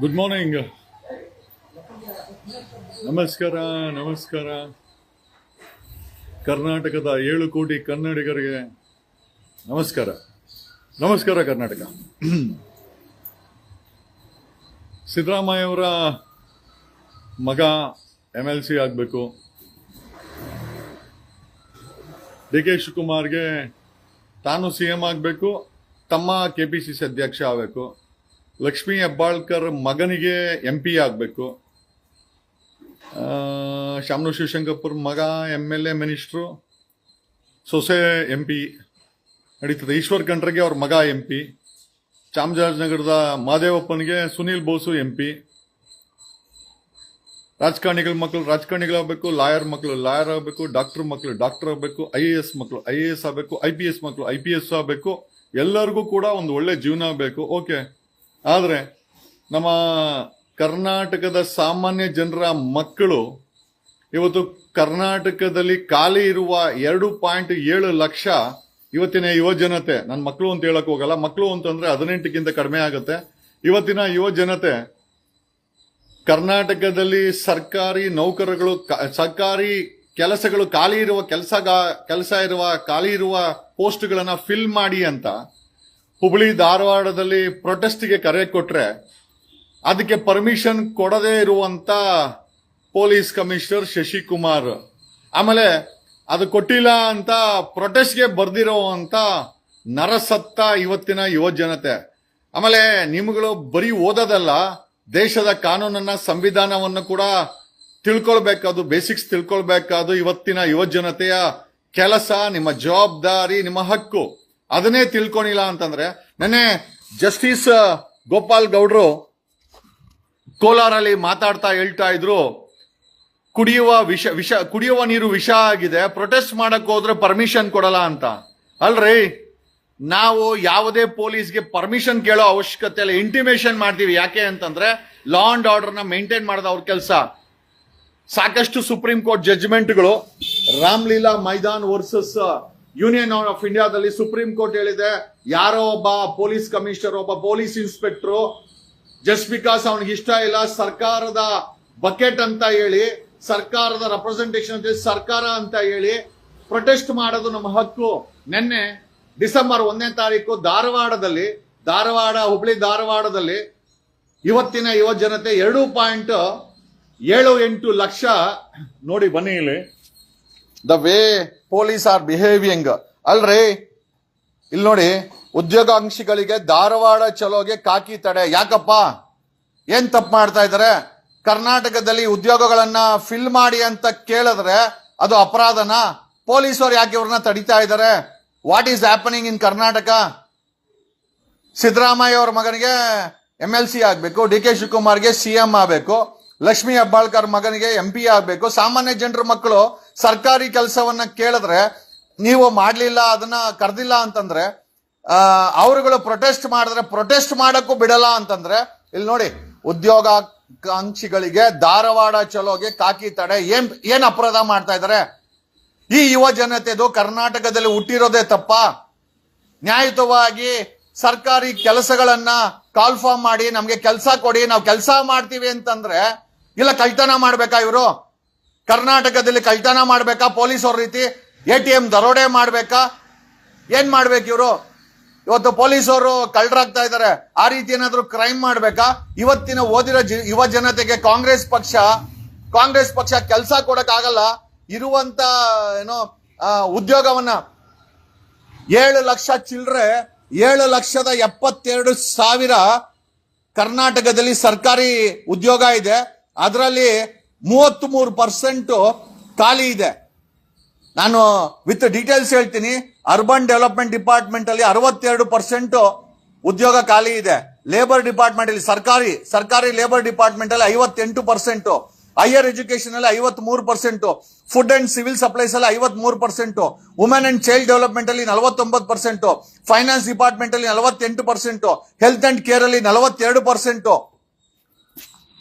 Good morning. ನಮಸ್ಕಾರ. ನಮಸ್ಕಾರ. ಕರ್ನಾಟಕದ 7 ಕೋಟಿ ಕನ್ನಡಿಗರಿಗೆ ನಮಸ್ಕಾರ. ನಮಸ್ಕಾರ ಕರ್ನಾಟಕ. ಸಿದ್ದರಾಮಯ್ಯ ಅವರ ಮಗ MLC ಆಗಬೇಕು. DK ಶಿವಕುಮಾರ್ಗೆ ತಾನು CM ಆಗಬೇಕು, ತಮ್ಮ KPCC ಅಧ್ಯಕ್ಷ ಆಗಬೇಕು. ಲಕ್ಷ್ಮೀ ಹೆಬ್ಬಾಳ್ಕರ್ ಮಗನಿಗೆ MP ಆಗಬೇಕು. ಶಾಮನು ಶಿವಶಂಕರಪ್ಪರ ಮಗ MLA ಮಿನಿಸ್ಟ್ರು, ಸೊಸೆ MP ನಡೀತದೆ. ಈಶ್ವರ್ ಖಂಡ್ರೆಗೆ ಅವ್ರ ಮಗ MP. ಚಾಮರಾಜನಗರದ ಮಹದೇವಪ್ಪನಿಗೆ ಸುನೀಲ್ ಬೋಸು MP. ರಾಜಕಾರಣಿಗಳ ಮಕ್ಕಳು ರಾಜಕಾರಣಿಗಳಾಗಬೇಕು, ಲಾಯರ್ ಮಕ್ಕಳು ಲಾಯರ್ ಆಗಬೇಕು, ಡಾಕ್ಟರ್ ಮಕ್ಕಳು ಡಾಕ್ಟರ್ ಆಗಬೇಕು, IAS ಮಕ್ಕಳು IAS ಆಗಬೇಕು, IPS ಮಕ್ಕಳು IPS ಆಗಬೇಕು. ಎಲ್ಲರಿಗೂ ಕೂಡ ಒಂದು ಒಳ್ಳೆ ಜೀವನ ಬೇಕು. ಓಕೆ, ಆದರೆ ನಮ್ಮ ಕರ್ನಾಟಕದ ಸಾಮಾನ್ಯ ಜನರ ಮಕ್ಕಳು ಇವತ್ತು ಕರ್ನಾಟಕದಲ್ಲಿ ಖಾಲಿ ಇರುವ 2.7 ಲಕ್ಷ ಇವತ್ತಿನ ಯುವ ಜನತೆ, ನನ್ನ ಮಕ್ಕಳು ಅಂತ ಹೇಳಕ್ ಹೋಗಲ್ಲ, ಮಕ್ಕಳು ಅಂತಂದ್ರೆ 18ಕ್ಕಿಂತ ಕಡಿಮೆ ಆಗುತ್ತೆ. ಇವತ್ತಿನ ಯುವ ಜನತೆ ಕರ್ನಾಟಕದಲ್ಲಿ ಸರ್ಕಾರಿ ನೌಕರಗಳು, ಸರ್ಕಾರಿ ಕೆಲಸಗಳು ಖಾಲಿ ಇರುವ ಖಾಲಿ ಇರುವ ಪೋಸ್ಟ್ಗಳನ್ನ ಫಿಲ್ ಮಾಡಿ ಅಂತ ಹುಬ್ಳಿ ಧಾರವಾಡದಲ್ಲಿ ಪ್ರೊಟೆಸ್ಟ್ಗೆ ಕರೆ ಕೊಟ್ರೆ ಅದಕ್ಕೆ ಪರ್ಮಿಷನ್ ಕೊಡದೇ ಇರುವಂತ ಪೊಲೀಸ್ ಕಮಿಷನರ್ ಶಶಿಕುಮಾರ್, ಆಮೇಲೆ ಅದು ಕೊಟ್ಟಿಲ್ಲ ಅಂತ ಪ್ರೊಟೆಸ್ಟ್ಗೆ ಬರ್ದಿರುವಂತ ನರಸತ್ತ ಇವತ್ತಿನ ಯುವ ಜನತೆ. ಆಮೇಲೆ ನಿಮ್ಗಳು ಬರೀ ಓದೋದಲ್ಲ, ದೇಶದ ಕಾನೂನನ್ನ ಸಂವಿಧಾನವನ್ನು ಕೂಡ ತಿಳ್ಕೊಳ್ಬೇಕಾದು, ಬೇಸಿಕ್ಸ್ ತಿಳ್ಕೊಳ್ಬೇಕಾದು ಇವತ್ತಿನ ಯುವ ಜನತೆಯ ಕೆಲಸ, ನಿಮ್ಮ ಜವಾಬ್ದಾರಿ, ನಿಮ್ಮ ಹಕ್ಕು. ಅದನ್ನೇ ತಿಳ್ಕೊಂಡಿಲ್ಲ ಅಂತಂದ್ರೆ, ನೆನ್ನೆ ಜಸ್ಟಿಸ್ ಗೋಪಾಲ್ ಗೌಡ್ರು ಕೋಲಾರಲ್ಲಿ ಮಾತಾಡ್ತಾ ಹೇಳ್ತಾ ಇದ್ರು, ಕುಡಿಯುವ ನೀರು ವಿಷ ಆಗಿದೆ, ಪ್ರೊಟೆಸ್ಟ್ ಮಾಡಕ್ ಹೋದ್ರೆ ಪರ್ಮಿಷನ್ ಕೊಡಲ್ಲ ಅಂತ. ಅಲ್ರಿ, ನಾವು ಯಾವುದೇ ಪೊಲೀಸ್ಗೆ ಪರ್ಮಿಷನ್ ಕೇಳೋ ಅವಶ್ಯಕತೆ ಇಲ್ಲ, ಇಂಟಿಮೇಷನ್ ಮಾಡ್ತೀವಿ. ಯಾಕೆ ಅಂತಂದ್ರೆ ಲಾ ಅಂಡ್ ಆರ್ಡರ್ ನ ಮೇಂಟೈನ್ ಮಾಡೋದು ಅವ್ರ ಕೆಲಸ. ಸಾಕಷ್ಟು ಸುಪ್ರೀಂ ಕೋರ್ಟ್ ಜಡ್ಜ್ಮೆಂಟ್ಗಳು, Ramlila Maidan versus union of ಇಂಡಿಯಾದಲ್ಲಿ ಸುಪ್ರೀಂ ಕೋರ್ಟ್ ಹೇಳಿದೆ, ಯಾರೋ ಒಬ್ಬ ಪೊಲೀಸ್ ಕಮಿಷನರ್, ಒಬ್ಬ ಪೊಲೀಸ್ ಇನ್ಸ್ಪೆಕ್ಟರ್ ಜಸ್ಟ್ ಬಿಕಾಸ್ ಅವನಿಗೆ ಇಷ್ಟ ಇಲ್ಲ, ಸರ್ಕಾರದ ಬಕೆಟ್ ಅಂತ ಹೇಳಿ, ಸರ್ಕಾರದ ರೆಪ್ರೆಸೆಂಟೇಷನ್ ಅಂತ ಸರ್ಕಾರ ಅಂತ ಹೇಳಿ ಪ್ರೊಟೆಸ್ಟ್ ಮಾಡೋದು ನಮ್ಮ ಹಕ್ಕು. ನಿನ್ನೆ ಡಿಸೆಂಬರ್ 1ನೇ ತಾರೀಕು ಹುಬ್ಳಿ ಧಾರವಾಡದಲ್ಲಿ ಇವತ್ತಿನ ಯುವ ಜನತೆ 2.78 ಲಕ್ಷ ನೋಡಿ, ಬನ್ನಿ ಇಲ್ಲಿ, the way police R behaving. ಅಲ್ರಿ, ಇಲ್ಲಿ ನೋಡಿ, ಉದ್ಯೋಗಾಂಕ್ಷಿಗಳಿಗೆ ಧಾರವಾಡ ಚಲೋಗೆ ಕಾಕಿ ತಡೆ. ಯಾಕಪ್ಪ, ಏನ್ ತಪ್ಪು ಮಾಡ್ತಾ ಇದಾರೆ? ಕರ್ನಾಟಕದಲ್ಲಿ ಉದ್ಯೋಗಗಳನ್ನ ಫಿಲ್ ಮಾಡಿ ಅಂತ ಕೇಳಿದ್ರೆ ಅದು ಅಪರಾಧನಾ? ಪೊಲೀಸರು ಯಾಕೆ ಇವ್ರನ್ನ ತಡಿತಾ ಇದ್ದಾರೆ? What is happening in Karnataka? Siddaramaiah ಅವ್ರ ಮಗನಿಗೆ MLC ಆಗ್ಬೇಕು, DK ಶಿವಕುಮಾರ್ಗೆ CM ಆಗ್ಬೇಕು, ಲಕ್ಷ್ಮೀ ಹೆಬ್ಬಾಳ್ಕರ್ ಮಗನಿಗೆ MP ಆಗ್ಬೇಕು. ಸಾಮಾನ್ಯ ಜನರ ಮಕ್ಕಳು ಸರ್ಕಾರಿ ಕೆಲಸವನ್ನ ಕೇಳಿದ್ರೆ ನೀವು ಮಾಡ್ಲಿಲ್ಲ, ಅದನ್ನ ಕರೆದಿಲ್ಲ ಅಂತಂದ್ರೆ, ಅವರುಗಳು ಪ್ರೊಟೆಸ್ಟ್ ಮಾಡಿದ್ರೆ ಪ್ರೊಟೆಸ್ಟ್ ಮಾಡಕ್ಕೂ ಬಿಡಲ್ಲ ಅಂತಂದ್ರೆ, ಇಲ್ಲಿ ನೋಡಿ, ಉದ್ಯೋಗಾಕಾಂಕ್ಷಿಗಳಿಗೆ ಧಾರವಾಡ ಚಲೋಗೆ ಕಾಕಿ ತಡೆ. ಏನ್ ಅಪರಾಧ ಮಾಡ್ತಾ ಇದಾರೆ? ಈ ಯುವ ಜನತೆದು ಕರ್ನಾಟಕದಲ್ಲಿ ಹುಟ್ಟಿರೋದೇ ತಪ್ಪ? ನ್ಯಾಯಯುತವಾಗಿ ಸರ್ಕಾರಿ ಕೆಲಸಗಳನ್ನ ಕಾಲ್ಫಾರ್ಮ್ ಮಾಡಿ ನಮ್ಗೆ ಕೆಲಸ ಕೊಡಿ, ನಾವು ಕೆಲಸ ಮಾಡ್ತೀವಿ ಅಂತಂದ್ರೆ, ಇಲ್ಲ ಕಳ್ತನ ಮಾಡ್ಬೇಕಾ ಇವರು? ಕರ್ನಾಟಕದಲ್ಲಿ ಕಳ್ತನ ಮಾಡ್ಬೇಕಾ? ಪೊಲೀಸ್ ಅವ್ರ ರೀತಿ ATM ದರೋಡೆ ಮಾಡ್ಬೇಕಾ? ಏನ್ ಮಾಡ್ಬೇಕು ಇವರು? ಇವತ್ತು ಪೊಲೀಸರು ಕಳ್ಳರಾಗ್ತಾ ಇದಾರೆ, ಆ ರೀತಿ ಏನಾದ್ರು ಕ್ರೈಮ್ ಮಾಡ್ಬೇಕಾ? ಇವತ್ತಿನ ಓದಿರೋ ಯುವ ಜನತೆಗೆ ಕಾಂಗ್ರೆಸ್ ಪಕ್ಷ ಕೆಲಸ ಕೊಡಕ್ ಆಗಲ್ಲ. ಇರುವಂತ ಉದ್ಯೋಗವನ್ನ 7 ಲಕ್ಷ ಚಿಲ್ಲರೆ, 7,72,000 ಕರ್ನಾಟಕದಲ್ಲಿ ಸರ್ಕಾರಿ ಉದ್ಯೋಗ ಇದೆ. ಅದರಲ್ಲಿ 33% ಖಾಲಿ ಇದೆ. ನಾನು ವಿತ್ ಡೀಟೇಲ್ಸ್ ಹೇಳ್ತೀನಿ. ಅರ್ಬನ್ ಡೆವಲಪ್ಮೆಂಟ್ ಡಿಪಾರ್ಟ್ಮೆಂಟ್ ಅಲ್ಲಿ 62% ಉದ್ಯೋಗ ಖಾಲಿ ಇದೆ. ಲೇಬರ್ ಡಿಪಾರ್ಟ್ಮೆಂಟ್ ಅಲ್ಲಿ ಸರ್ಕಾರಿ ಲೇಬರ್ ಡಿಪಾರ್ಟ್ಮೆಂಟ್ ಅಲ್ಲಿ 58%, ಹೈಯರ್ ಎಜುಕೇಶನ್ ಅಲ್ಲಿ 53%, ಫುಡ್ ಅಂಡ್ ಸಿವಿಲ್ ಸಪ್ಲೈಸ್ ಅಲ್ಲಿ 53%, ವುಮೆನ್ ಅಂಡ್ ಚೈಲ್ಡ್ ಡೆವಲಪ್ಮೆಂಟ್ ಅಲ್ಲಿ 49%, ಫೈನಾನ್ಸ್ ಡಿಪಾರ್ಟ್ಮೆಂಟ್ ಅಲ್ಲಿ 48%, ಹೆಲ್ತ್ ಅಂಡ್ ಕೇರ್ ಅಲ್ಲಿ 42%.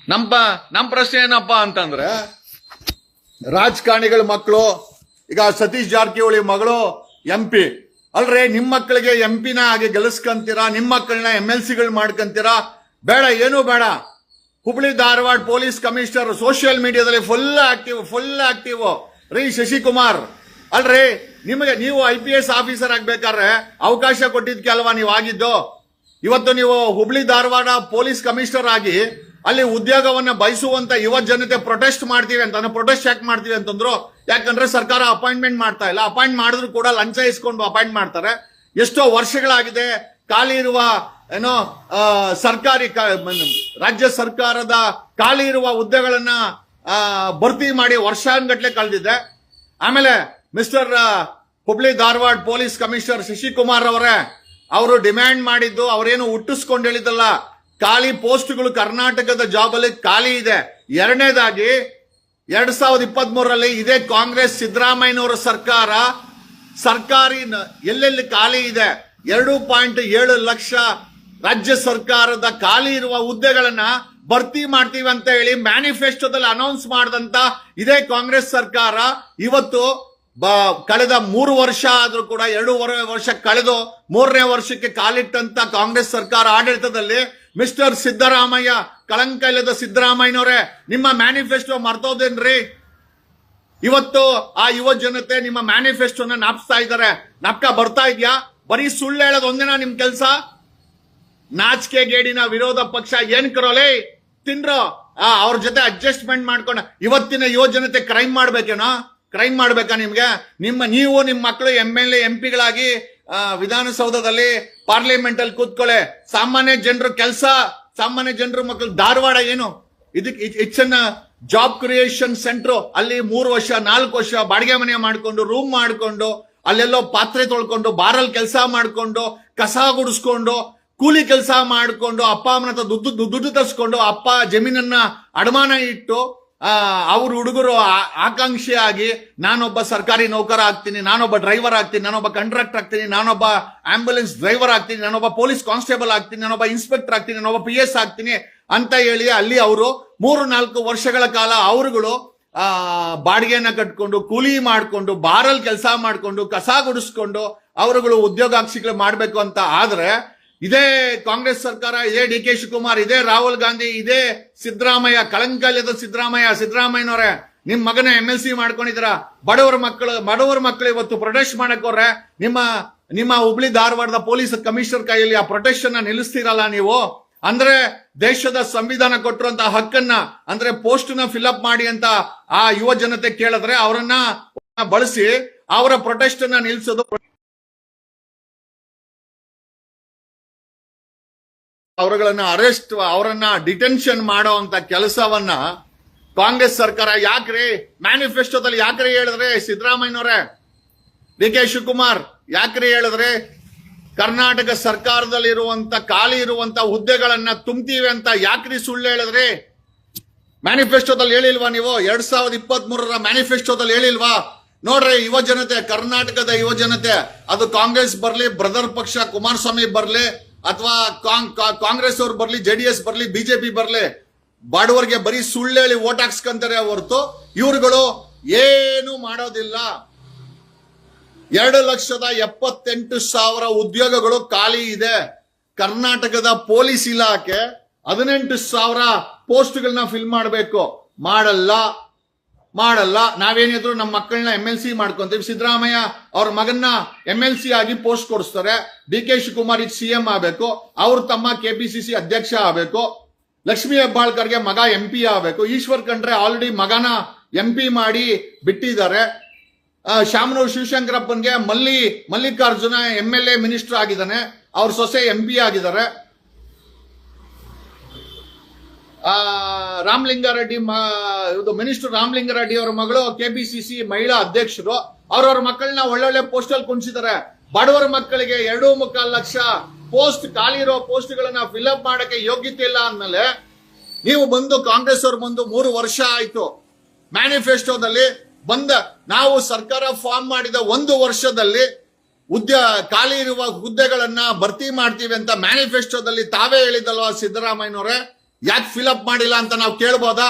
ನಮ್ಮ ಪ್ರಶ್ನೆ ಏನಪ್ಪಾ ಅಂತಂದ್ರೆ, ರಾಜಕಾರಣಿಗಳ ಮಕ್ಕಳು, ಈಗ ಸತೀಶ್ ಜಾರಕಿಹೊಳಿ ಮಗಳು MP, ಅಲ್ರೇ, ನಿಮ್ಮ ಮಕ್ಕಳಿಗೆ MP ನ ಹಾಗೆ ಗೆಲ್ಲಿಸ್ಕೊಂತೀರಾ, ನಿಮ್ಮ ಮಕ್ಕಳನ್ನ MLC ಗಳು ಮಾಡ್ಕೊಂತೀರಾ? ಬೇಡ, ಏನೂ ಬೇಡ. Hubli Dharwad police commissioner social ಮೀಡಿಯಾದಲ್ಲಿ ಫುಲ್ ಆಕ್ಟಿವ್ ರೀ ಶಶಿಕುಮಾರ್. ಅಲ್ರಿ, ನಿಮಗೆ ನೀವು IPS ಆಫೀಸರ್ ಆಗ್ಬೇಕಾದ್ರೆ ಅವಕಾಶ ಕೊಟ್ಟಿದ್ಕೆ ಅಲ್ವಾ ನೀವು ಆಗಿದ್ದು? ಇವತ್ತು ನೀವು ಹುಬ್ಳಿ ಧಾರವಾಡ ಪೊಲೀಸ್ ಕಮಿಷನರ್ ಆಗಿ ಅಲ್ಲಿ ಉದ್ಯೋಗವನ್ನ ಬಯಸುವಂತ ಯುವ ಜನತೆ ಪ್ರೊಟೆಸ್ಟ್ ಮಾಡ್ತೀವಿ ಅಂತ. ಪ್ರೊಟೆಸ್ಟ್ ಯಾಕೆ ಮಾಡ್ತೀವಿ ಅಂತಂದ್ರು, ಯಾಕಂದ್ರೆ ಸರ್ಕಾರ ಅಪಾಯಿಂಟ್ಮೆಂಟ್ ಮಾಡ್ತಾ ಇಲ್ಲ. ಅಪಾಯಿಂಟ್ ಮಾಡಿದ್ರು ಕೂಡ ಲಂಚ ಇಸ್ಕೊಂಡು ಅಪಾಯಿಂಟ್ ಮಾಡ್ತಾರೆ. ಎಷ್ಟೋ ವರ್ಷಗಳಾಗಿದೆ ಖಾಲಿ ಇರುವ ಸರ್ಕಾರಿ ರಾಜ್ಯ ಸರ್ಕಾರದ ಖಾಲಿ ಇರುವ ಹುದ್ದೆಗಳನ್ನ ಭರ್ತಿ ಮಾಡಿ ವರ್ಷಾನ್ಗಟ್ಲೆ ಕಳೆದಿದೆ. ಆಮೇಲೆ mister Hubli Dharwad police commissioner Shashikumar ಅವರೇ, ಅವರು ಡಿಮ್ಯಾಂಡ್ ಮಾಡಿದ್ದು, ಅವರೇನು ಹುಟ್ಟಿಸ್ಕೊಂಡು ಹೇಳಿದ್ದಲ್ಲ, ಖಾಲಿ ಪೋಸ್ಟ್ಗಳು ಕರ್ನಾಟಕದ ಜಾಬ್ ಅಲ್ಲಿ ಖಾಲಿ ಇದೆ. ಎರಡನೇದಾಗಿ 2023ರಲ್ಲಿ ಇದೇ ಕಾಂಗ್ರೆಸ್ ಸಿದ್ದರಾಮಯ್ಯನವರ ಸರ್ಕಾರಿ ಎಲ್ಲೆಲ್ಲಿ ಖಾಲಿ ಇದೆ 2.7 ಲಕ್ಷ ರಾಜ್ಯ ಸರ್ಕಾರದ ಖಾಲಿ ಇರುವ ಹುದ್ದೆಗಳನ್ನ ಭರ್ತಿ ಮಾಡ್ತೀವಿ ಅಂತ ಹೇಳಿ ಮ್ಯಾನಿಫೆಸ್ಟೋದಲ್ಲಿ ಅನೌನ್ಸ್ ಮಾಡಿದಂತ ಇದೇ ಕಾಂಗ್ರೆಸ್ ಸರ್ಕಾರ ಇವತ್ತು ಕಳೆದ 3 ವರ್ಷ ಆದ್ರೂ ಕೂಡ 2.5 ವರ್ಷ ಕಳೆದು 3ನೇ ವರ್ಷಕ್ಕೆ ಕಾಲಿಟ್ಟಂತ ಕಾಂಗ್ರೆಸ್ ಸರ್ಕಾರ ಆಡಳಿತದಲ್ಲಿ ಮಿಸ್ಟರ್ ಸಿದ್ದರಾಮಯ್ಯ, ಕಳಂಕ ಇಲ್ಲದ ಸಿದ್ದರಾಮಯ್ಯನವರೇ, ನಿಮ್ಮ ಮ್ಯಾನಿಫೆಸ್ಟೋ ಮರ್ತೋದೇನ್ರಿ? ಇವತ್ತು ಆ ಯುವ ಜನತೆ ನಿಮ್ಮ ಮ್ಯಾನಿಫೆಸ್ಟೋನ ನಾಪ್ಸ್ತಾ ಇದ್ದಾರೆ. ನಾಪ್ಕ ಬರ್ತಾ ಇದ್ಯಾ? ಬರೀ ಸುಳ್ಳು ಹೇಳೋದು ಒಂದಿನ ನಿಮ್ ಕೆಲಸ. ನಾಚಿಕೆ ಗೇಡಿನ ವಿರೋಧ ಪಕ್ಷ ಏನ್ ಕರೋಲೆ ತಿನ್ರೋ, ಅವ್ರ ಜೊತೆ ಅಡ್ಜಸ್ಟ್ಮೆಂಟ್ ಮಾಡ್ಕೊಂಡ ಇವತ್ತಿನ ಯುವ ಜನತೆ ಕ್ರೈಮ್ ಮಾಡ್ಬೇಕಾ ನಿಮ್ಗೆ? ನೀವು ನಿಮ್ಮ ಮಕ್ಕಳು MLA MP-ಗಳಾಗಿ ವಿಧಾನಸೌಧದಲ್ಲಿ ಪಾರ್ಲಿಮೆಂಟ್ ಅಲ್ಲಿ ಕೂತ್ಕೊಳ್ಳೆ. ಸಾಮಾನ್ಯ ಜನರ ಮಕ್ಕಳು ಧಾರವಾಡ ಏನು ಇದಕ್ಕೆ it's an job creation centre. ಅಲ್ಲಿ 3 ವರ್ಷ 4 ವರ್ಷ ಬಾಡಿಗೆ ಮನೆ ಮಾಡ್ಕೊಂಡು ರೂಮ್ ಮಾಡ್ಕೊಂಡು ಅಲ್ಲೆಲ್ಲೋ ಪಾತ್ರೆ ತೊಳ್ಕೊಂಡು ಬಾರಲ್ಲಿ ಕೆಲಸ ಮಾಡ್ಕೊಂಡು ಕಸ ಗುಡಿಸ್ಕೊಂಡು ಕೂಲಿ ಕೆಲಸ ಮಾಡ್ಕೊಂಡು ಅಪ್ಪ ಅಮ್ಮನ ಹತ್ರ ದುಡ್ಡು ತರಿಸ್ಕೊಂಡು ಅಪ್ಪ ಜಮೀನನ್ನ ಅಡಮಾನ ಇಟ್ಟು ಅವ್ರ ಹುಡುಗರು ಆಕಾಂಕ್ಷೆಯಾಗಿ ನಾನೊಬ್ಬ ಸರ್ಕಾರಿ ನೌಕರ ಆಗ್ತೀನಿ, ನಾನೊಬ್ಬ ಡ್ರೈವರ್ ಆಗ್ತೀನಿ, ನಾನೊಬ್ಬ ಕಂಟ್ರಾಕ್ಟರ್ ಆಗ್ತೀನಿ, ನಾನೊಬ್ಬ ಆಂಬ್ಯುಲೆನ್ಸ್ ಡ್ರೈವರ್ ಆಗ್ತೀನಿ, ನಾನೊಬ್ಬ ಪೊಲೀಸ್ ಕಾನ್ಸ್ಟೇಬಲ್ ಆಗ್ತೀನಿ, ನಾನೊಬ್ಬ ಇನ್ಸ್ಪೆಕ್ಟರ್ ಆಗ್ತೀನಿ, ನಾನೊಬ್ಬ PS ಆಗ್ತೀನಿ ಅಂತ ಹೇಳಿ ಅಲ್ಲಿ ಅವರು 3-4 ವರ್ಷಗಳ ಕಾಲ ಅವರುಗಳು ಬಾಡಿಗೆನ ಕಟ್ಕೊಂಡು ಕೂಲಿ ಮಾಡ್ಕೊಂಡು ಬಾರಲ್ಲಿ ಕೆಲಸ ಮಾಡ್ಕೊಂಡು ಕಸ ಗುಡಿಸ್ಕೊಂಡು ಅವರುಗಳು ಉದ್ಯೋಗಾಕ್ಷಿಗಳು ಮಾಡ್ಬೇಕು ಅಂತ ಆದ್ರೆ ಇದೇ ಕಾಂಗ್ರೆಸ್ ಸರ್ಕಾರ, ಇದೇ DK ಶಿವಕುಮಾರ್, ಇದೇ ರಾಹುಲ್ ಗಾಂಧಿ, ಇದೇ ಸಿದ್ದರಾಮಯ್ಯ, ಕಳಂಕಲ್ಯದ ಸಿದ್ದರಾಮಯ್ಯನವರೇ, ನಿಮ್ ಮಗನ MLC ಮಾಡ್ಕೊಂಡಿದ್ರ. ಬಡವರ ಮಕ್ಕಳು ಇವತ್ತು ಪ್ರೊಟೆಸ್ಟ್ ಮಾಡಕ್ ಹೋದ್ರೆ ನಿಮ್ಮ ಹುಬ್ಳಿ ಧಾರವಾಡದ ಪೊಲೀಸ್ ಕಮಿಷನರ್ ಕೈಯಲ್ಲಿ ಆ ಪ್ರೊಟೆಸ್ಟ್ ಅನ್ನ ನಿಲ್ಲಿಸ್ತೀರಲ್ಲ ನೀವು. ಅಂದ್ರೆ ದೇಶದ ಸಂವಿಧಾನ ಕೊಟ್ಟಿರುವಂತಹ ಹಕ್ಕನ್ನ, ಅಂದ್ರೆ ಪೋಸ್ಟ್ ನ ಫಿಲ್ಅಪ್ ಮಾಡಿ ಅಂತ ಆ ಯುವ ಜನತೆ ಕೇಳಿದ್ರೆ ಅವರನ್ನ ಬಳಸಿ ಅವರ ಪ್ರೊಟೆಸ್ಟ್ ಅನ್ನ ನಿಲ್ಲಿಸೋದು, ಅವರನ್ನ ಡಿಟೆನ್ಷನ್ ಮಾಡೋ ಅಂತ ಕೆಲಸವನ್ನ ಕಾಂಗ್ರೆಸ್ ಸರ್ಕಾರ ಯಾಕ್ರಿ ಮ್ಯಾನಿಫೆಸ್ಟೋದಲ್ಲಿ ಯಾಕ್ರಿ ಹೇಳಿದ್ರೆ? ಸಿದ್ದರಾಮಯ್ಯನವರೇ, DK ಶಿವಕುಮಾರ್ ಯಾಕ್ರಿ ಹೇಳಿದ್ರೆ? ಕರ್ನಾಟಕ ಸರ್ಕಾರದಲ್ಲಿರುವಂತ ಖಾಲಿ ಇರುವಂತ ಹುದ್ದೆಗಳನ್ನ ತುಂಬ್ತೀವಿ ಅಂತ ಯಾಕ್ರಿ ಸುಳ್ಳು ಹೇಳಿದ್ರಿ? ಮ್ಯಾನಿಫೆಸ್ಟೋದಲ್ಲಿ ಹೇಳಿಲ್ವಾ ನೀವು? 2023ರ ಮ್ಯಾನಿಫೆಸ್ಟೋದಲ್ಲಿ ಹೇಳಿಲ್ವಾ? ನೋಡ್ರಿ, ಯುವ ಜನತೆ, ಕರ್ನಾಟಕದ ಯುವ ಜನತೆ, ಅದು ಕಾಂಗ್ರೆಸ್ ಬರ್ಲಿ, ಬ್ರದರ್ ಪಕ್ಷ ಕುಮಾರಸ್ವಾಮಿ ಬರ್ಲಿ, ಅಥವಾ ಕಾಂಗ್ರೆಸ್ ಅವ್ರು ಬರ್ಲಿ, JDS ಬರ್ಲಿ, BJP ಬರ್ಲಿ, ಬಡವರಿಗೆ ಬರೀ ಸುಳ್ಳೇಳಿ ಓಟ್ ಹಾಕ್ಸ್ಕೊಂತಾರೆ ಹೊರತು ಇವ್ರುಗಳು ಏನು ಮಾಡೋದಿಲ್ಲ. 2,78,000 ಉದ್ಯೋಗಗಳು ಖಾಲಿ ಇದೆ. ಕರ್ನಾಟಕದ ಪೊಲೀಸ್ ಇಲಾಖೆ 18,000 ಪೋಸ್ಟ್ಗಳನ್ನ ಫಿಲ್ ಮಾಡಬೇಕು. ಮಾಡಲ್ಲ. ನಾವೇನಿದ್ರು ನಮ್ಮ ಮಕ್ಕಳನ್ನ MLC ಮಾಡ್ಕೊಂತೀವಿ. ಸಿದ್ದರಾಮಯ್ಯ ಅವ್ರ ಮಗನ್ನ MLC ಆಗಿ ಪೋಸ್ಟ್ ಕೊಡಿಸ್ತಾರೆ. DK ಶಿವಕುಮಾರ್ CM ಆಗಬೇಕು, ಅವ್ರ ತಮ್ಮ KPCC ಅಧ್ಯಕ್ಷ ಆಗಬೇಕು. ಲಕ್ಷ್ಮೀ ಹೆಬ್ಬಾಳ್ಕರ್ಗೆ ಮಗ MP ಆಗಬೇಕು. ಈಶ್ವರ್ ಖಂಡ್ರೆ ಆಲ್ರೆಡಿ ಮಗನ MP ಮಾಡಿ ಬಿಟ್ಟಿದ್ದಾರೆ. ಶಾಮನೂರು ಶಿವಶಂಕರಪ್ಪನ್ಗೆ ಮಲ್ಲಿಕಾರ್ಜುನ MLA ಮಿನಿಸ್ಟರ್ ಆಗಿದ್ದಾನೆ, ಅವ್ರ ಸೊಸೆ MP ಆಗಿದ್ದಾರೆ. ರಾಮಲಿಂಗಾರೆಡ್ಡಿ ಮಿನಿಸ್ಟರ್ ರಾಮಲಿಂಗಾರೆಡ್ಡಿ ಅವರ ಮಗಳು KPCC ಮಹಿಳಾ ಅಧ್ಯಕ್ಷರು. ಅವ್ರವ್ರ ಮಕ್ಕಳನ್ನ ಒಳ್ಳೊಳ್ಳೆ ಪೋಸ್ಟ್ ಅಲ್ಲಿ ಕುಣಿಸಿದ್ದಾರೆ. ಬಡವರ ಮಕ್ಕಳಿಗೆ 2.25 ಲಕ್ಷ ಪೋಸ್ಟ್ ಖಾಲಿ ಇರೋ ಪೋಸ್ಟ್ಗಳನ್ನ ಫಿಲ್ಅಪ್ ಮಾಡಕ್ಕೆ ಯೋಗ್ಯತೆ ಇಲ್ಲ ಅಂದ್ಮೇಲೆ ನೀವು ಬಂದು ಕಾಂಗ್ರೆಸ್ ಅವರು ಬಂದು 3 ವರ್ಷ ಆಯ್ತು. ಮ್ಯಾನಿಫೆಸ್ಟೋದಲ್ಲಿ ನಾವು ಸರ್ಕಾರ ಫಾರ್ಮ್ ಮಾಡಿದ 1 ವರ್ಷದಲ್ಲಿ ಖಾಲಿ ಇರುವ ಹುದ್ದೆಗಳನ್ನ ಭರ್ತಿ ಮಾಡ್ತೀವಿ ಅಂತ ಮ್ಯಾನಿಫೆಸ್ಟೋದಲ್ಲಿ ತಾವೇ ಹೇಳಿದಲ್ವಾ ಸಿದ್ದರಾಮಯ್ಯನವರೇ? ಯಾಕೆ ಫಿಲ್ಅಪ್ ಮಾಡಿಲ್ಲ ಅಂತ ನಾವು ಕೇಳ್ಬೋದಾ?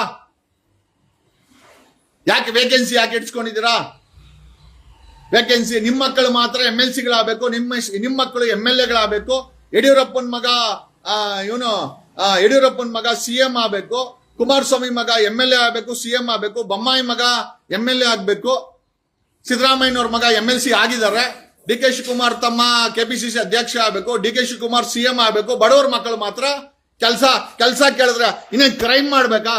ಯಾಕೆ ವೇಕೆನ್ಸಿ ಯಾಕೆ ಇಟ್ಸ್ಕೊಂಡಿದ್ದೀರಾ? ವೇಕೆನ್ಸಿ ನಿಮ್ಮ ಮಕ್ಕಳು ಮಾತ್ರ MLCಗಳಾಗಬೇಕು, ನಿಮ್ಮ ಮಕ್ಕಳು MLAಗಳಾಗಬೇಕು. ಯಡಿಯೂರಪ್ಪನ ಮಗ ಇವನು ಯಡಿಯೂರಪ್ಪನ ಮಗ ಸಿಎಂ ಆಗ್ಬೇಕು, ಕುಮಾರಸ್ವಾಮಿ ಮಗ MLA ಆಗ್ಬೇಕು, ಸಿಎಂ ಆಗ್ಬೇಕು, ಬೊಮ್ಮಾಯಿ ಮಗ MLA ಆಗ್ಬೇಕು, ಸಿದ್ದರಾಮಯ್ಯನವ್ರ ಮಗ MLC ಆಗಿದ್ದಾರೆ, DK ಶಿವಕುಮಾರ್ ತಮ್ಮ KPCC ಅಧ್ಯಕ್ಷ ಆಗ್ಬೇಕು, DK ಶಿವಕುಮಾರ್ ಸಿಎಂ ಆಗ್ಬೇಕು, ಬಡವರ ಮಕ್ಕಳು ಮಾತ್ರ ಕೆಲಸ ಕೇಳಿದ್ರೆ ಇನ್ನೇನ್ ಕ್ರೈಮ್ ಮಾಡ್ಬೇಕಾ?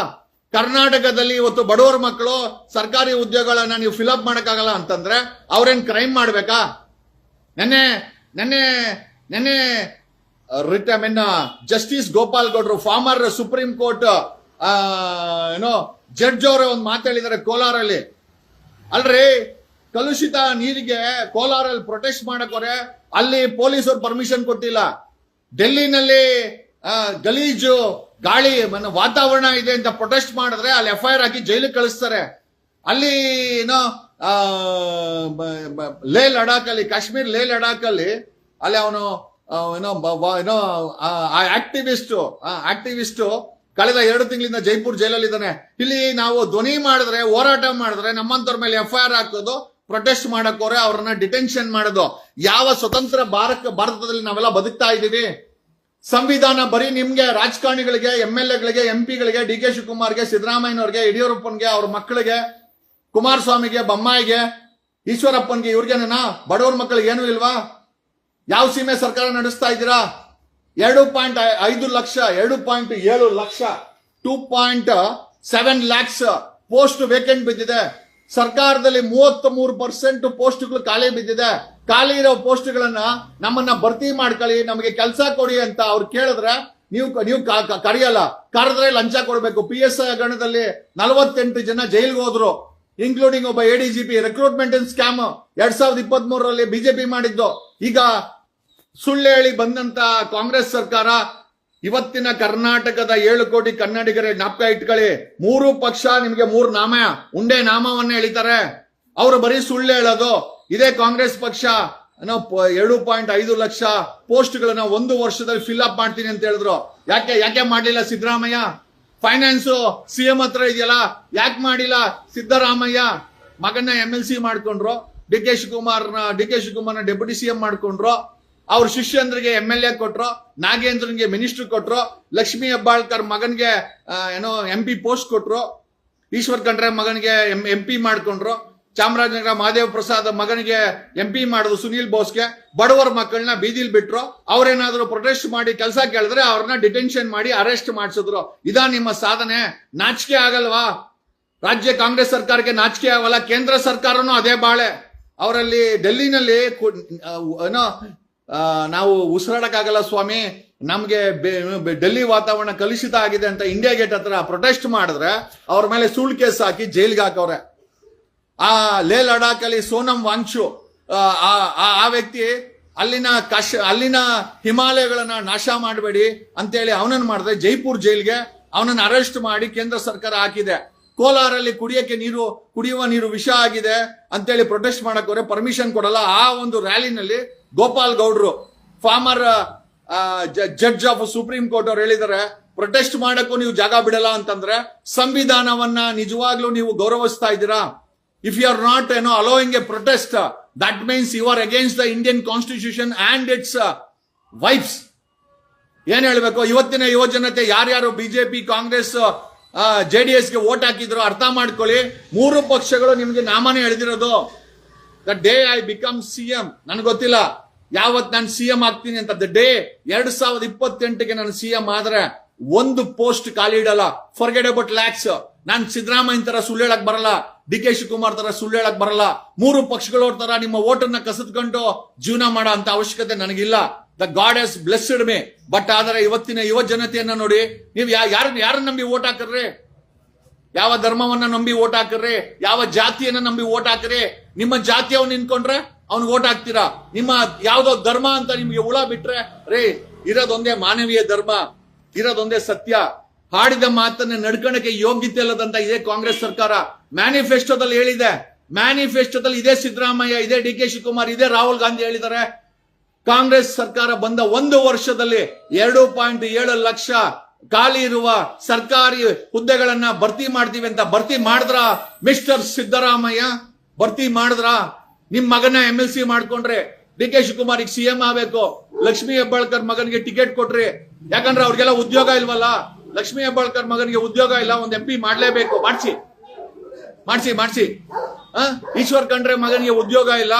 ಕರ್ನಾಟಕದಲ್ಲಿ ಇವತ್ತು ಬಡವರ ಮಕ್ಕಳು ಸರ್ಕಾರಿ ಉದ್ಯೋಗಗಳನ್ನ ನೀವು ಫಿಲ್ ಅಪ್ ಮಾಡಕ್ಕಾಗಲ್ಲ ಅಂತಂದ್ರೆ ಅವ್ರೇನ್ ಕ್ರೈಮ್ ಮಾಡ್ಬೇಕಾ? ನೆನ್ನೆ ಜಸ್ಟಿಸ್ ಗೋಪಾಲ್ ಗೌಡ್ರು, ಫಾರ್ಮರ್ ಸುಪ್ರೀಂ ಕೋರ್ಟ್ ಜಡ್ಜ್ ಅವರೇ ಒಂದು ಮಾತಾಡಿದ್ದಾರೆ ಕೋಲಾರಲ್ಲಿ. ಅಲ್ರಿ, ಕಲುಷಿತ ನೀರಿಗೆ ಕೋಲಾರಲ್ಲಿ ಪ್ರೊಟೆಸ್ಟ್ ಮಾಡಕೋರೆ ಅಲ್ಲಿ ಪೊಲೀಸರು ಪರ್ಮಿಷನ್ ಕೊಟ್ಟಿಲ್ಲ. ಡೆಲ್ಲಿನಲ್ಲಿ ಗಲೀಜು ಗಾಳಿ ವಾತಾವರಣ ಇದೆ ಅಂತ ಪ್ರೊಟೆಸ್ಟ್ ಮಾಡಿದ್ರೆ ಅಲ್ಲಿ FIR ಹಾಕಿ ಜೈಲಿಗೆ ಕಳಿಸ್ತಾರೆ. ಅಲ್ಲಿ ಕಾಶ್ಮೀರ್ ಲೇ ಲಡಾಖ್ ಅಲ್ಲಿ ಅವನು ಆಕ್ಟಿವಿಸ್ಟ್ ಕಳೆದ 2 ತಿಂಗಳಿಂದ ಜೈಪುರ್ ಜೈಲಲ್ಲಿ ಇದ್ದಾನೆ. ಇಲ್ಲಿ ನಾವು ಧ್ವನಿ ಮಾಡಿದ್ರೆ, ಹೋರಾಟ ಮಾಡಿದ್ರೆ ನಮ್ಮಂತವ್ರ ಮೇಲೆ FIR ಹಾಕೋದು, ಪ್ರೊಟೆಸ್ಟ್ ಮಾಡಕೋರೆ ಅವ್ರನ್ನ ಡಿಟೆನ್ಷನ್ ಮಾಡೋದು. ಯಾವ ಸ್ವತಂತ್ರ ಭಾರತದಲ್ಲಿ ನಾವೆಲ್ಲ ಬದುಕ್ತಾ ಇದ್ದೀವಿ? ಸಂವಿಧಾನ ಬರೀ ನಿಮ್ಗೆ, ರಾಜಕಾರಣಿಗಳಿಗೆ, MLAಗಳಿಗೆ, MP ಗಳಿಗೆ, DK ಶಿವಕುಮಾರ್ಗೆ, ಸಿದ್ದರಾಮಯ್ಯನವ್ರಿಗೆ, ಯಡಿಯೂರಪ್ಪನ್ಗೆ, ಅವ್ರ ಮಕ್ಕಳಿಗೆ, ಕುಮಾರಸ್ವಾಮಿಗೆ, ಬೊಮ್ಮಾಯಿಗೆ, ಈಶ್ವರಪ್ಪನ್ಗೆ, ಇವ್ರಿಗೇನ ಬಡವ್ರ ಮಕ್ಕಳಿಗೆ ಏನೂ ಇಲ್ವಾ? ಯಾವ ಸೀಮೆ ಸರ್ಕಾರ ನಡೆಸ್ತಾ ಇದ್ದೀರಾ? 2.5 ಲಕ್ಷ 2.7 ಲಕ್ಷ 2.7 ಲ್ಯಾಕ್ಸ್ ಪೋಸ್ಟ್ ವೇಕೆಂಟ್ ಬಿದ್ದಿದೆ. ಸರ್ಕಾರದಲ್ಲಿ 33% ಪೋಸ್ಟ್ಗಳು ಖಾಲಿ ಬಿದ್ದಿದೆ. ಖಾಲಿ ಇರೋ ಪೋಸ್ಟ್ಗಳನ್ನ ನಮ್ಮನ್ನ ಭರ್ತಿ ಮಾಡ್ಕೊಳ್ಳಿ, ನಮಗೆ ಕೆಲಸ ಕೊಡಿ ಅಂತ ಅವ್ರು ಕೇಳಿದ್ರೆ ನೀವು ಕರೆಯಲ್ಲ. ಕರೆದ್ರೆ ಲಂಚ ಕೊಡ್ಬೇಕು. PSI ಹಗರಣದಲ್ಲಿ 48 ಜನ ಜೈಲ್ಗೆ ಹೋದ್ರು, ಇನ್ಕ್ಲೂಡಿಂಗ್ ಒಬ್ಬ ADGP. ರಿಕ್ರೂಟ್ಮೆಂಟ್ ಸ್ಕ್ಯಾಮ್ 2023ರಲ್ಲಿ ಬಿಜೆಪಿ ಮಾಡಿದ್ದು. ಈಗ ಸುಳ್ಳು ಹೇಳಿ ಬಂದಂತ ಕಾಂಗ್ರೆಸ್ ಸರ್ಕಾರ ಇವತ್ತಿನ ಕರ್ನಾಟಕದ 7 ಕೋಟಿ ಕನ್ನಡಿಗರ ಜ್ಞಾಪಕ ಇಟ್ಕೊಳ್ಳಿ, 3 ಪಕ್ಷ ನಿಮಗೆ 3 ನಾಮ ಉಂಡೆ ನಾಮವನ್ನ ಎಳಿತಾರೆ. ಅವರು ಬರೀ ಸುಳ್ಳು ಹೇಳೋದು. ಇದೇ ಕಾಂಗ್ರೆಸ್ ಪಕ್ಷ 2.5 ಲಕ್ಷ ಪೋಸ್ಟ್ಗಳನ್ನ 1 ವರ್ಷದಲ್ಲಿ ಫಿಲ್ ಅಪ್ ಮಾಡ್ತೀನಿ ಅಂತ ಹೇಳಿದ್ರು. ಯಾಕೆ ಮಾಡಲಿಲ್ಲ ಸಿದ್ದರಾಮಯ್ಯ? ಫೈನಾನ್ಸ್ CM ಹತ್ರ ಇದೆಯಲ್ಲ, ಯಾಕೆ ಮಾಡಿಲ್ಲ ಸಿದ್ದರಾಮಯ್ಯ? ಮಗನ್ನ MLC ಮಾಡ್ಕೊಂಡ್ರು, DK ಶಿವಕುಮಾರ್ನ ಡೆಪ್ಯೂಟಿ CM ಮಾಡ್ಕೊಂಡ್ರು, ಅವ್ರ ಶಿಷ್ಯಂದ್ರಿಗೆ MLA ಕೊಟ್ರು, ನಾಗೇಂದ್ರನ್ಗೆ ಮಿನಿಸ್ಟರ್ ಕೊಟ್ರು, ಲಕ್ಷ್ಮೀ ಹೆಬ್ಬಾಳ್ಕರ್ ಮಗನ್ಗೆ MP ಪೋಸ್ಟ್ ಕೊಟ್ರು, ಈಶ್ವರ್ ಖಂಡ್ರೆ ಮಗನಿಗೆ MP ಮಾಡ್ಕೊಂಡ್ರು, ಚಾಮರಾಜನಗರ ಮಹದೇವ್ ಪ್ರಸಾದ್ ಮಗನಿಗೆ MP ಮಾಡುದು, ಸುನೀಲ್ ಬೋಸ್ಗೆ. ಬಡವರ ಮಕ್ಕಳನ್ನ ಬೀದಿಲ್ ಬಿಟ್ರು. ಅವ್ರೇನಾದ್ರು ಪ್ರೊಟೆಸ್ಟ್ ಮಾಡಿ ಕೆಲಸ ಕೇಳಿದ್ರೆ ಅವ್ರನ್ನ ಡಿಟೆನ್ಷನ್ ಮಾಡಿ ಅರೆಸ್ಟ್ ಮಾಡಿಸಿದ್ರು. ಇದಾ ನಿಮ್ಮ ಸಾಧನೆ? ನಾಚಿಕೆ ಆಗಲ್ವಾ? ರಾಜ್ಯ ಕಾಂಗ್ರೆಸ್ ಸರ್ಕಾರಕ್ಕೆ ನಾಚಿಕೆ ಆಗಲ್ಲ. ಕೇಂದ್ರ ಸರ್ಕಾರನೂ ಅದೇ ಬಾಳೆ. ಅವರಲ್ಲಿ ಡೆಲ್ಲಿನಲ್ಲಿ ನಾವು ಉಸಿರಾಡಕ್ಕಾಗಲ್ಲ ಸ್ವಾಮಿ, ನಮ್ಗೆ ಡೆಲ್ಲಿ ವಾತಾವರಣ ಕಲುಷಿತ ಆಗಿದೆ ಅಂತ ಇಂಡಿಯಾ ಗೇಟ್ ಹತ್ರ ಪ್ರೊಟೆಸ್ಟ್ ಮಾಡಿದ್ರೆ ಅವ್ರ ಮೇಲೆ ಸುಳ್ಳು ಕೇಸ್ ಹಾಕಿ ಜೈಲ್ಗೆ ಹಾಕವ್ರೆ. ಲೇ ಲಡಾಖ್ ಅಲ್ಲಿ ಸೋನಂ ವಾಂಗ್ಚು ಆ ವ್ಯಕ್ತಿ ಅಲ್ಲಿನ ಹಿಮಾಲಯಗಳನ್ನ ನಾಶ ಮಾಡಬೇಡಿ ಅಂತೇಳಿ ಅವನನ್ನ ಮಾಡಿದ್ರೆ ಜೈಪುರ್ ಜೈಲ್ಗೆ ಅವನನ್ನ ಅರೆಸ್ಟ್ ಮಾಡಿ ಕೇಂದ್ರ ಸರ್ಕಾರ ಹಾಕಿದೆ. ಕೋಲಾರಲ್ಲಿ ಕುಡಿಯುವ ನೀರು ವಿಷ ಆಗಿದೆ ಅಂತೇಳಿ ಪ್ರೊಟೆಸ್ಟ್ ಮಾಡಕ್ಕೆ ಪರ್ಮಿಷನ್ ಕೊಡಲ್ಲ. ಆ ಒಂದು ರ್ಯಾಲಿನಲ್ಲಿ ಗೋಪಾಲ್ ಗೌಡ್ರು, farmer judge of supreme court ಅವ್ರು ಹೇಳಿದ್ದಾರೆ, ಪ್ರೊಟೆಸ್ಟ್ ಮಾಡಕ್ಕೂ ನೀವು ಜಾಗ ಬಿಡಲ್ಲ ಅಂತಂದ್ರೆ ಸಂವಿಧಾನವನ್ನ ನಿಜವಾಗ್ಲೂ ನೀವು ಗೌರವಿಸ್ತಾ ಇದ್ದೀರಾ? If you are not allowing a protest, that means you are against the Indian Constitution and its vibes. ಏನ್ ಹೇಳ್ಬೇಕು? ಇವತ್ತಿನ ಯುವಜನತೆ ಯಾರ್ಯಾರು ಬಿಜೆಪಿ, ಕಾಂಗ್ರೆಸ್, JDS ಗೆ ವೋಟ್ ಹಾಕಿದ್ರು ಅರ್ಥ ಮಾಡ್ಕೊಳ್ಳಿ. 3 ಪಕ್ಷಗಳು ನಿಮ್ಗೆ ನಾಮನೇ ಎಳೆದಿರೋದು. The day I become CM, ನನ್ಗೆ ಗೊತ್ತಿಲ್ಲ ಯಾವತ್ ನಾನು CM ಆಗ್ತೀನಿ ಅಂತ. ದ ಡೇ 2028ಗೆ ನಾನು CM ಆದ್ರೆ 1 ಪೋಸ್ಟ್ ಖಾಲಿ ಇಡಲ್ಲ. Forget about lakhs. ನಾನ್ ಸಿದ್ದರಾಮಯ್ಯ ತರ ಸುಳ್ಳು ಹೇಳಕ್ ಬರಲ್ಲ, DK ಶಿವಕುಮಾರ್ ತರ ಸುಳ್ಳು ಹೇಳಕ್ ಬರಲ್ಲ. 3 ಪಕ್ಷಗಳವ್ರ ತರ ನಿಮ್ಮ ಓಟನ್ನ ಕಸಿದ್ಕೊಂಡು ಜೀವನ ಮಾಡೋ ಅಂತ ಅವಶ್ಯಕತೆ ನನಗಿಲ್ಲ. The god has blessed me. But ಆದ್ರೆ ಇವತ್ತಿನ ಯುವ ಜನತೆಯನ್ನ ನೋಡಿ, ನೀವು ಯಾರನ್ನ ನಂಬಿ ಓಟ್ ಹಾಕ್ರಿ? ಯಾವ ಧರ್ಮವನ್ನ ನಂಬಿ ಓಟ್ ಹಾಕ್ರಿ? ಯಾವ ಜಾತಿಯನ್ನ ನಂಬಿ ಓಟ್ ಹಾಕ್ರಿ? ನಿಮ್ಮ ಜಾತಿಯವನ್ನ ನಿಂತ್ಕೊಂಡ್ರೆ ಅವ್ನಿಗೆ ಓಟ್ ಹಾಕ್ತೀರಾ? ನಿಮ್ಮ ಯಾವ್ದೋ ಧರ್ಮ ಅಂತ ನಿಮ್ಗೆ ಹುಳ ಬಿಟ್ರೆ, ಇರೋದೊಂದೇ ಮಾನವೀಯ ಧರ್ಮ, ಇರೋದೊಂದೇ ಸತ್ಯ. ಹಾಡಿದ ಮಾತನ್ನ ನಡ್ಕಣಕ್ಕೆ ಯೋಗ್ಯತೆ ಇಲ್ಲದಂತ ಇದೇ ಕಾಂಗ್ರೆಸ್ ಸರ್ಕಾರ ಮ್ಯಾನಿಫೆಸ್ಟೋದಲ್ಲಿ ಹೇಳಿದೆ. ಮ್ಯಾನಿಫೆಸ್ಟೋದಲ್ಲಿ ಇದೇ ಸಿದ್ದರಾಮಯ್ಯ, ಇದೇ DK ಶಿವಕುಮಾರ್, ಇದೇ ರಾಹುಲ್ ಗಾಂಧಿ ಹೇಳಿದ್ದಾರೆ, ಕಾಂಗ್ರೆಸ್ ಸರ್ಕಾರ ಬಂದ 1 ವರ್ಷದಲ್ಲಿ 2.7 ಲಕ್ಷ ಖಾಲಿ ಇರುವ ಸರ್ಕಾರಿ ಹುದ್ದೆಗಳನ್ನ ಭರ್ತಿ ಮಾಡ್ತೀವಿ ಅಂತ. ಭರ್ತಿ ಮಾಡಿದ್ರ ಮಿಸ್ಟರ್ ಸಿದ್ದರಾಮಯ್ಯ? ಭರ್ತಿ ಮಾಡಿದ್ರ? ನಿಮ್ ಮಗನ MLC ಮಾಡ್ಕೊಂಡ್ರೆ ಡಿ ಕೆ ಶಿವಕುಮಾರ್ ಈಗ ಸಿಎಂ ಆಗಬೇಕು, ಲಕ್ಷ್ಮೀ ಹೆಬ್ಬಾಳ್ಕರ್ ಮಗನಿಗೆ ಟಿಕೆಟ್ ಕೊಟ್ರಿ, ಯಾಕಂದ್ರೆ ಅವ್ರಿಗೆಲ್ಲ ಉದ್ಯೋಗ ಇಲ್ವಲ್ಲ. ಲಕ್ಷ್ಮೀ ಹೆಬ್ಬಾಳ್ಕರ್ ಮಗನಿಗೆ ಉದ್ಯೋಗ ಇಲ್ಲ, ಒಂದ್ MP ಮಾಡ್ಲೇಬೇಕು, ಮಾಡಿಸಿ. ಈಶ್ವರ್ ಖಂಡ್ರೆ ಮಗನಿಗೆ ಉದ್ಯೋಗ ಇಲ್ಲ,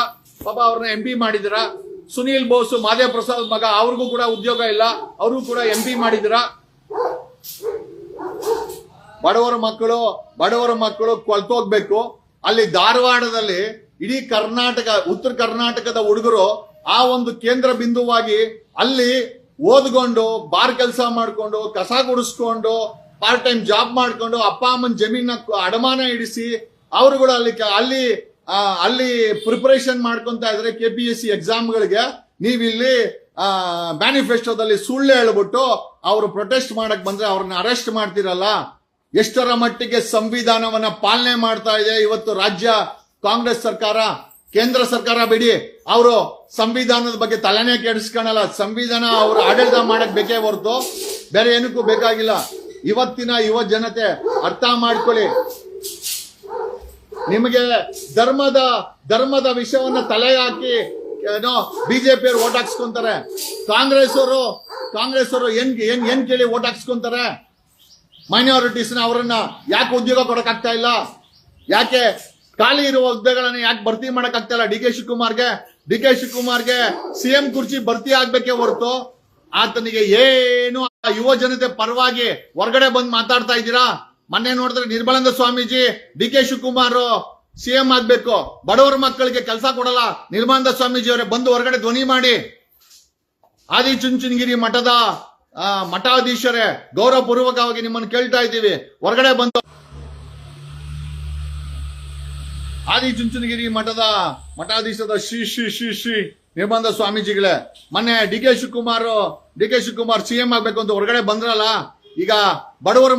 ಪಾಪ ಅವ್ರನ್ನ MP ಮಾಡಿದಿರ. ಸುನೀಲ್ ಬೋಸ್ ಮಾದೇವ್ ಪ್ರಸಾದ್ ಮಗ, ಅವ್ರಿಗೂ ಕೂಡ ಉದ್ಯೋಗ ಇಲ್ಲ, ಅವ್ರಿಗೂ ಕೂಡ MP ಮಾಡಿದಿರ. ಬಡವರ ಮಕ್ಕಳು ಕೊಲ್ತೋಗ್ಬೇಕು. ಅಲ್ಲಿ ಧಾರವಾಡದಲ್ಲಿ ಇಡೀ ಕರ್ನಾಟಕ, ಉತ್ತರ ಕರ್ನಾಟಕದ ಹುಡುಗರು ಆ ಒಂದು ಕೇಂದ್ರ ಬಿಂದುವಾಗಿ ಅಲ್ಲಿ ಓದ್ಕೊಂಡು, ಬಾರ್ ಕೆಲಸ ಮಾಡ್ಕೊಂಡು, ಕಸ ಗುಡಿಸ್ಕೊಂಡು, ಪಾರ್ಟ್ ಟೈಮ್ ಜಾಬ್ ಮಾಡ್ಕೊಂಡು, ಅಪ್ಪ ಅಮ್ಮನ ಜಮೀನ ಅಡಮಾನ ಇಡಿಸಿ ಅವರುಗಳು ಅಲ್ಲಿ ಪ್ರಿಪರೇಷನ್ ಮಾಡ್ಕೊಂತ ಇದ್ರೆ KPSC ಎಕ್ಸಾಮ್ಗಳಿಗೆ. ನೀವಿಲ್ಲಿ ಮ್ಯಾನಿಫೆಸ್ಟೋದಲ್ಲಿ ಸುಳ್ಳು ಹೇಳ್ಬಿಟ್ಟು ಅವರು ಪ್ರೊಟೆಸ್ಟ್ ಮಾಡಕ್ ಬಂದ್ರೆ ಅವ್ರನ್ನ ಅರೆಸ್ಟ್ ಮಾಡ್ತಿರಲ್ಲ. ಎಷ್ಟರ ಮಟ್ಟಿಗೆ ಸಂವಿಧಾನವನ್ನ ಪಾಲನೆ ಮಾಡ್ತಾ ಇದೆ ಇವತ್ತು ರಾಜ್ಯ ಕಾಂಗ್ರೆಸ್ ಸರ್ಕಾರ. ಕೇಂದ್ರ ಸರ್ಕಾರ ಬಿಡಿ, ಅವರು ಸಂವಿಧಾನದ ಬಗ್ಗೆ ತಲೆನೇ ಕೆಡಿಸ್ಕೊಳಲ್ಲ. ಸಂವಿಧಾನ ಅವರು ಆಡಳಿತ ಮಾಡಕ್ ಬೇಕೇ ಹೊರತು ಬೇರೆ ಏನಕ್ಕೂ ಬೇಕಾಗಿಲ್ಲ. ಇವತ್ತಿನ ಯುವ ಜನತೆ ಅರ್ಥ ಮಾಡ್ಕೊಳ್ಳಿ. ನಿಮಗೆ ಧರ್ಮದ ವಿಷಯವನ್ನ ತಲೆಗೆ ಹಾಕಿ ಏನೋ ಬಿಜೆಪಿ ಅವರು ಓಟ್ ಹಾಕ್ಸ್ಕೊಂತಾರೆ. ಕಾಂಗ್ರೆಸ್ ಅವರು ಏನ್ ಕೇಳಿ ಓಟ್ ಹಾಕ್ಸ್ಕೊಂತಾರೆ? ಮೈನಾರಿಟೀಸ್ನ ಅವರನ್ನ ಯಾಕೆ ಉದ್ಯೋಗ ಕೊಡಕ್ ಆಗ್ತಾ ಇಲ್ಲ? ಯಾಕೆ ಖಾಲಿ ಇರುವ ಹುದ್ದೆಗಳನ್ನ ಯಾಕೆ ಭರ್ತಿ ಮಾಡಕ್ ಆಗ್ತಾ ಇಲ್ಲ? ಡಿ ಕೆ ಶಿವಕುಮಾರ್ಗೆ ಸಿಎಂ ಕುರ್ಚಿ ಭರ್ತಿ ಆಗ್ಬೇಕೇ ಹೊರತು ಆತನಿಗೆ ಏನು ಯುವ ಜನತೆ ಪರವಾಗಿ ಹೊರಗಡೆ ಬಂದು ಮಾತಾಡ್ತಾ ಇದ್ದೀರಾ? ಮೊನ್ನೆ ನೋಡಿದ್ರೆ Nirmalananda Swamiji D K Shivakumar CM ಆಗ್ಬೇಕು, ಬಡವರ ಮಕ್ಕಳಿಗೆ ಕೆಲಸ ಕೊಡಲ್ಲ. ನಿರ್ಮಲಾನಂದ ಸ್ವಾಮೀಜಿ ಅವರೇ ಬಂದು ಹೊರಗಡೆ ಧ್ವನಿ ಮಾಡಿ. ಆದಿಚುಂಚನಗಿರಿ ಮಠದ ಮಠಾಧೀಶರೇ, ಗೌರವಪೂರ್ವಕವಾಗಿ ನಿಮ್ಮನ್ನು ಕೇಳ್ತಾ ಇದ್ದೀವಿ, ಹೊರಗಡೆ ಬಂದು. ಆದಿಚುಂಚನಗಿರಿ ಮಠಾಧೀಶದ ಶ್ರೀ ನಿರ್ಮಲಾನಂದ ಸ್ವಾಮೀಜಿಗಳೇ, ಮೊನ್ನೆ ಡಿ ಕೆ ಶಿವಕುಮಾರ್ ಸಿಎಂ ಆಗ್ಬೇಕು ಅಂತ ಹೊರಗಡೆ ಬಂದ್ರಲ್ಲ. ಈಗ ಬಡವರ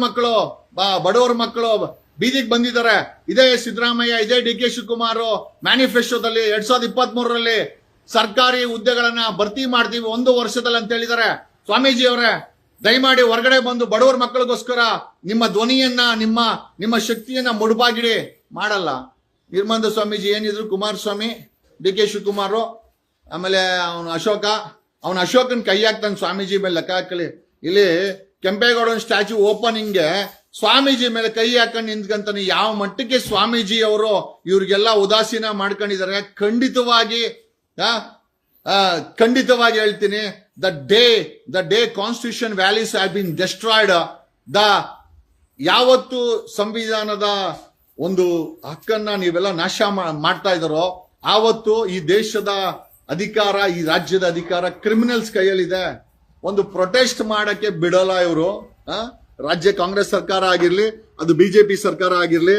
ಮಕ್ಕಳು ಬೀದಿಗೆ ಬಂದಿದ್ದಾರೆ. ಇದೇ ಸಿದ್ದರಾಮಯ್ಯ, ಇದೇ ಡಿ ಕೆ ಶಿವಕುಮಾರ್ ಮ್ಯಾನಿಫೆಸ್ಟೋದಲ್ಲಿ 2023ರಲ್ಲಿ ಸರ್ಕಾರಿ ಹುದ್ದೆಗಳನ್ನ ಭರ್ತಿ ಮಾಡ್ತೀವಿ 1 ವರ್ಷದಲ್ಲಿ ಅಂತ ಹೇಳಿದ್ದಾರೆ. ಸ್ವಾಮೀಜಿ ಅವರೇ, ದಯಮಾಡಿ ಹೊರಗಡೆ ಬಂದು ಬಡವರ ಮಕ್ಕಳಿಗೋಸ್ಕರ ನಿಮ್ಮ ಧ್ವನಿಯನ್ನ, ನಿಮ್ಮ ಶಕ್ತಿಯನ್ನ ಮುಡುಪಾಗಿಡಿ. ಮಾಡಲ್ಲ. ನಿರ್ಮಲಾನಂದ ಸ್ವಾಮೀಜಿ ಏನಿದ್ರು, ಕುಮಾರಸ್ವಾಮಿ, ಡಿ ಕೆ ಶಿವಕುಮಾರ್, ಆಮೇಲೆ ಅವನ ಅಶೋಕನ್ ಕೈ ಹಾಕ್ತಾನೆ ಸ್ವಾಮೀಜಿ ಮೇಲೆ. ಲೆಕ್ಕ ಹಾಕಲಿ. ಇಲ್ಲಿ ಕೆಂಪೇಗೌಡನ ಸ್ಟ್ಯಾಚ್ಯೂ ಓಪನಿಂಗ್ಗೆ ಸ್ವಾಮೀಜಿ ಮೇಲೆ ಕೈ ಹಾಕೊಂಡು ನಿಂತ್ಕಂತಾನೆ. ಯಾವ ಮಟ್ಟಕ್ಕೆ ಸ್ವಾಮೀಜಿ ಅವರು ಇವ್ರಿಗೆಲ್ಲ ಉದಾಸೀನ ಮಾಡ್ಕೊಂಡಿದ್ದಾರೆ. ಖಂಡಿತವಾಗಿ ಹೇಳ್ತೀನಿ, the day constitution values have been destroyed, ಯಾವತ್ತು ಸಂವಿಧಾನದ ಒಂದು ಹಕ್ಕನ್ನ ನೀವೆಲ್ಲ ನಾಶ ಮಾಡ್ತಾ ಇದ್ದಾರೋ ಆವತ್ತು ಈ ದೇಶದ ಅಧಿಕಾರ, ಈ ರಾಜ್ಯದ ಅಧಿಕಾರ ಕ್ರಿಮಿನಲ್ಸ್ ಕೈಯಲ್ಲಿದೆ. ಒಂದು ಪ್ರೊಟೆಸ್ಟ್ ಮಾಡಕ್ಕೆ ಬಿಡಲ್ಲ ಇವರು. ರಾಜ್ಯ ಕಾಂಗ್ರೆಸ್ ಸರ್ಕಾರ ಆಗಿರ್ಲಿ, ಅದು ಬಿಜೆಪಿ ಸರ್ಕಾರ ಆಗಿರ್ಲಿ,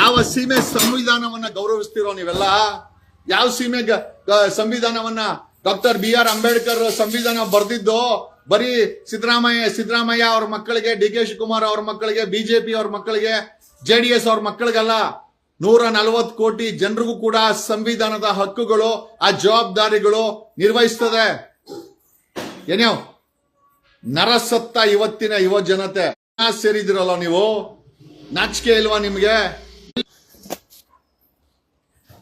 ಯಾವ ಸೀಮೆ ಸಂವಿಧಾನವನ್ನ ಗೌರವಿಸ್ತಿರೋ ನೀವೆಲ್ಲ? ಯಾವ ಸೀಮೆ ಸಂವಿಧಾನವನ್ನ? ಡಾಕ್ಟರ್ BR ಅಂಬೇಡ್ಕರ್ ಸಂವಿಧಾನ ಬರೆದಿದ್ದು ಬರೀ ಸಿದ್ದರಾಮಯ್ಯ ಅವ್ರ ಮಕ್ಕಳಿಗೆ, ಡಿ ಕೆ ಶಿವಕುಮಾರ್ ಅವ್ರ ಮಕ್ಕಳಿಗೆ, ಬಿಜೆಪಿ ಅವ್ರ ಮಕ್ಕಳಿಗೆ, JDS ಅವ್ರ ಮಕ್ಕಳಿಗಲ್ಲ. 140 ಕೋಟಿ ಜನರಿಗೂ ಕೂಡ ಸಂವಿಧಾನದ ಹಕ್ಕುಗಳು, ಆ ಜವಾಬ್ದಾರಿಗಳು ನಿರ್ವಹಿಸ್ತದೆ. ಏನ್ಯಾವ್ ನರಸತ್ತ ಇವತ್ತಿನ ಯುವ ಜನತೆ ಸೇರಿದಿರಲ್ಲ ನೀವು? ನಾಚಿಕೆ ಇಲ್ವಾ ನಿಮ್ಗೆ?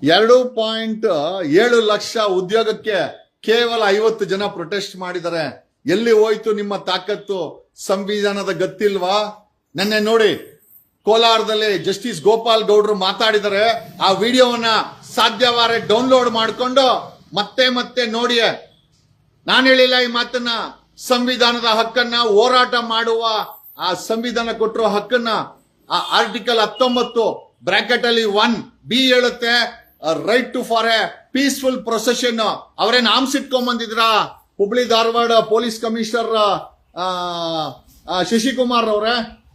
2.7 ಲಕ್ಷ ಉದ್ಯೋಗಕ್ಕೆ ಕೇವಲ 50 ಜನ ಪ್ರೊಟೆಸ್ಟ್ ಮಾಡಿದ್ದಾರೆ. ಎಲ್ಲಿ ಹೋಯ್ತು ನಿಮ್ಮ ತಾಕತ್ತು? ಸಂವಿಧಾನದ ಗತ್ತಿಲ್ವಾ? ನೆನ್ನೆ ನೋಡಿ, ಕೋಲಾರದಲ್ಲಿ ಜಸ್ಟಿಸ್ ಗೋಪಾಲ್ ಗೌಡ್ರು ಮಾತಾಡಿದರೆ. ಆ ವಿಡಿಯೋವನ್ನ ಸಾಧ್ಯವಾರೆ ಡೌನ್ಲೋಡ್ ಮಾಡಿಕೊಂಡು ಮತ್ತೆ ನೋಡಿ. ನಾನು ಹೇಳಿಲ್ಲ ಈ ಮಾತನ್ನ. ಸಂವಿಧಾನದ ಹಕ್ಕನ್ನ ಹೋರಾಟ ಮಾಡುವ, ಆ ಸಂವಿಧಾನ ಕೊಟ್ಟಿರೋ ಹಕ್ಕನ್ನ, ಆ ಆರ್ಟಿಕಲ್ 19 ಬ್ರಾಕೆಟ್ ಅಲ್ಲಿ 1B ಹೇಳುತ್ತೆ, right to for a peaceful procession. ಅವರೇನು ಆರ್ಮ್ಸ್ ಇಟ್ಕೊಂಡ್ ಬಂದಿದ್ರ? ಹುಬ್ಳಿ ಧಾರವಾಡ ಪೊಲೀಸ್ ಕಮಿಷನರ್ ಶಶಿಕುಮಾರ್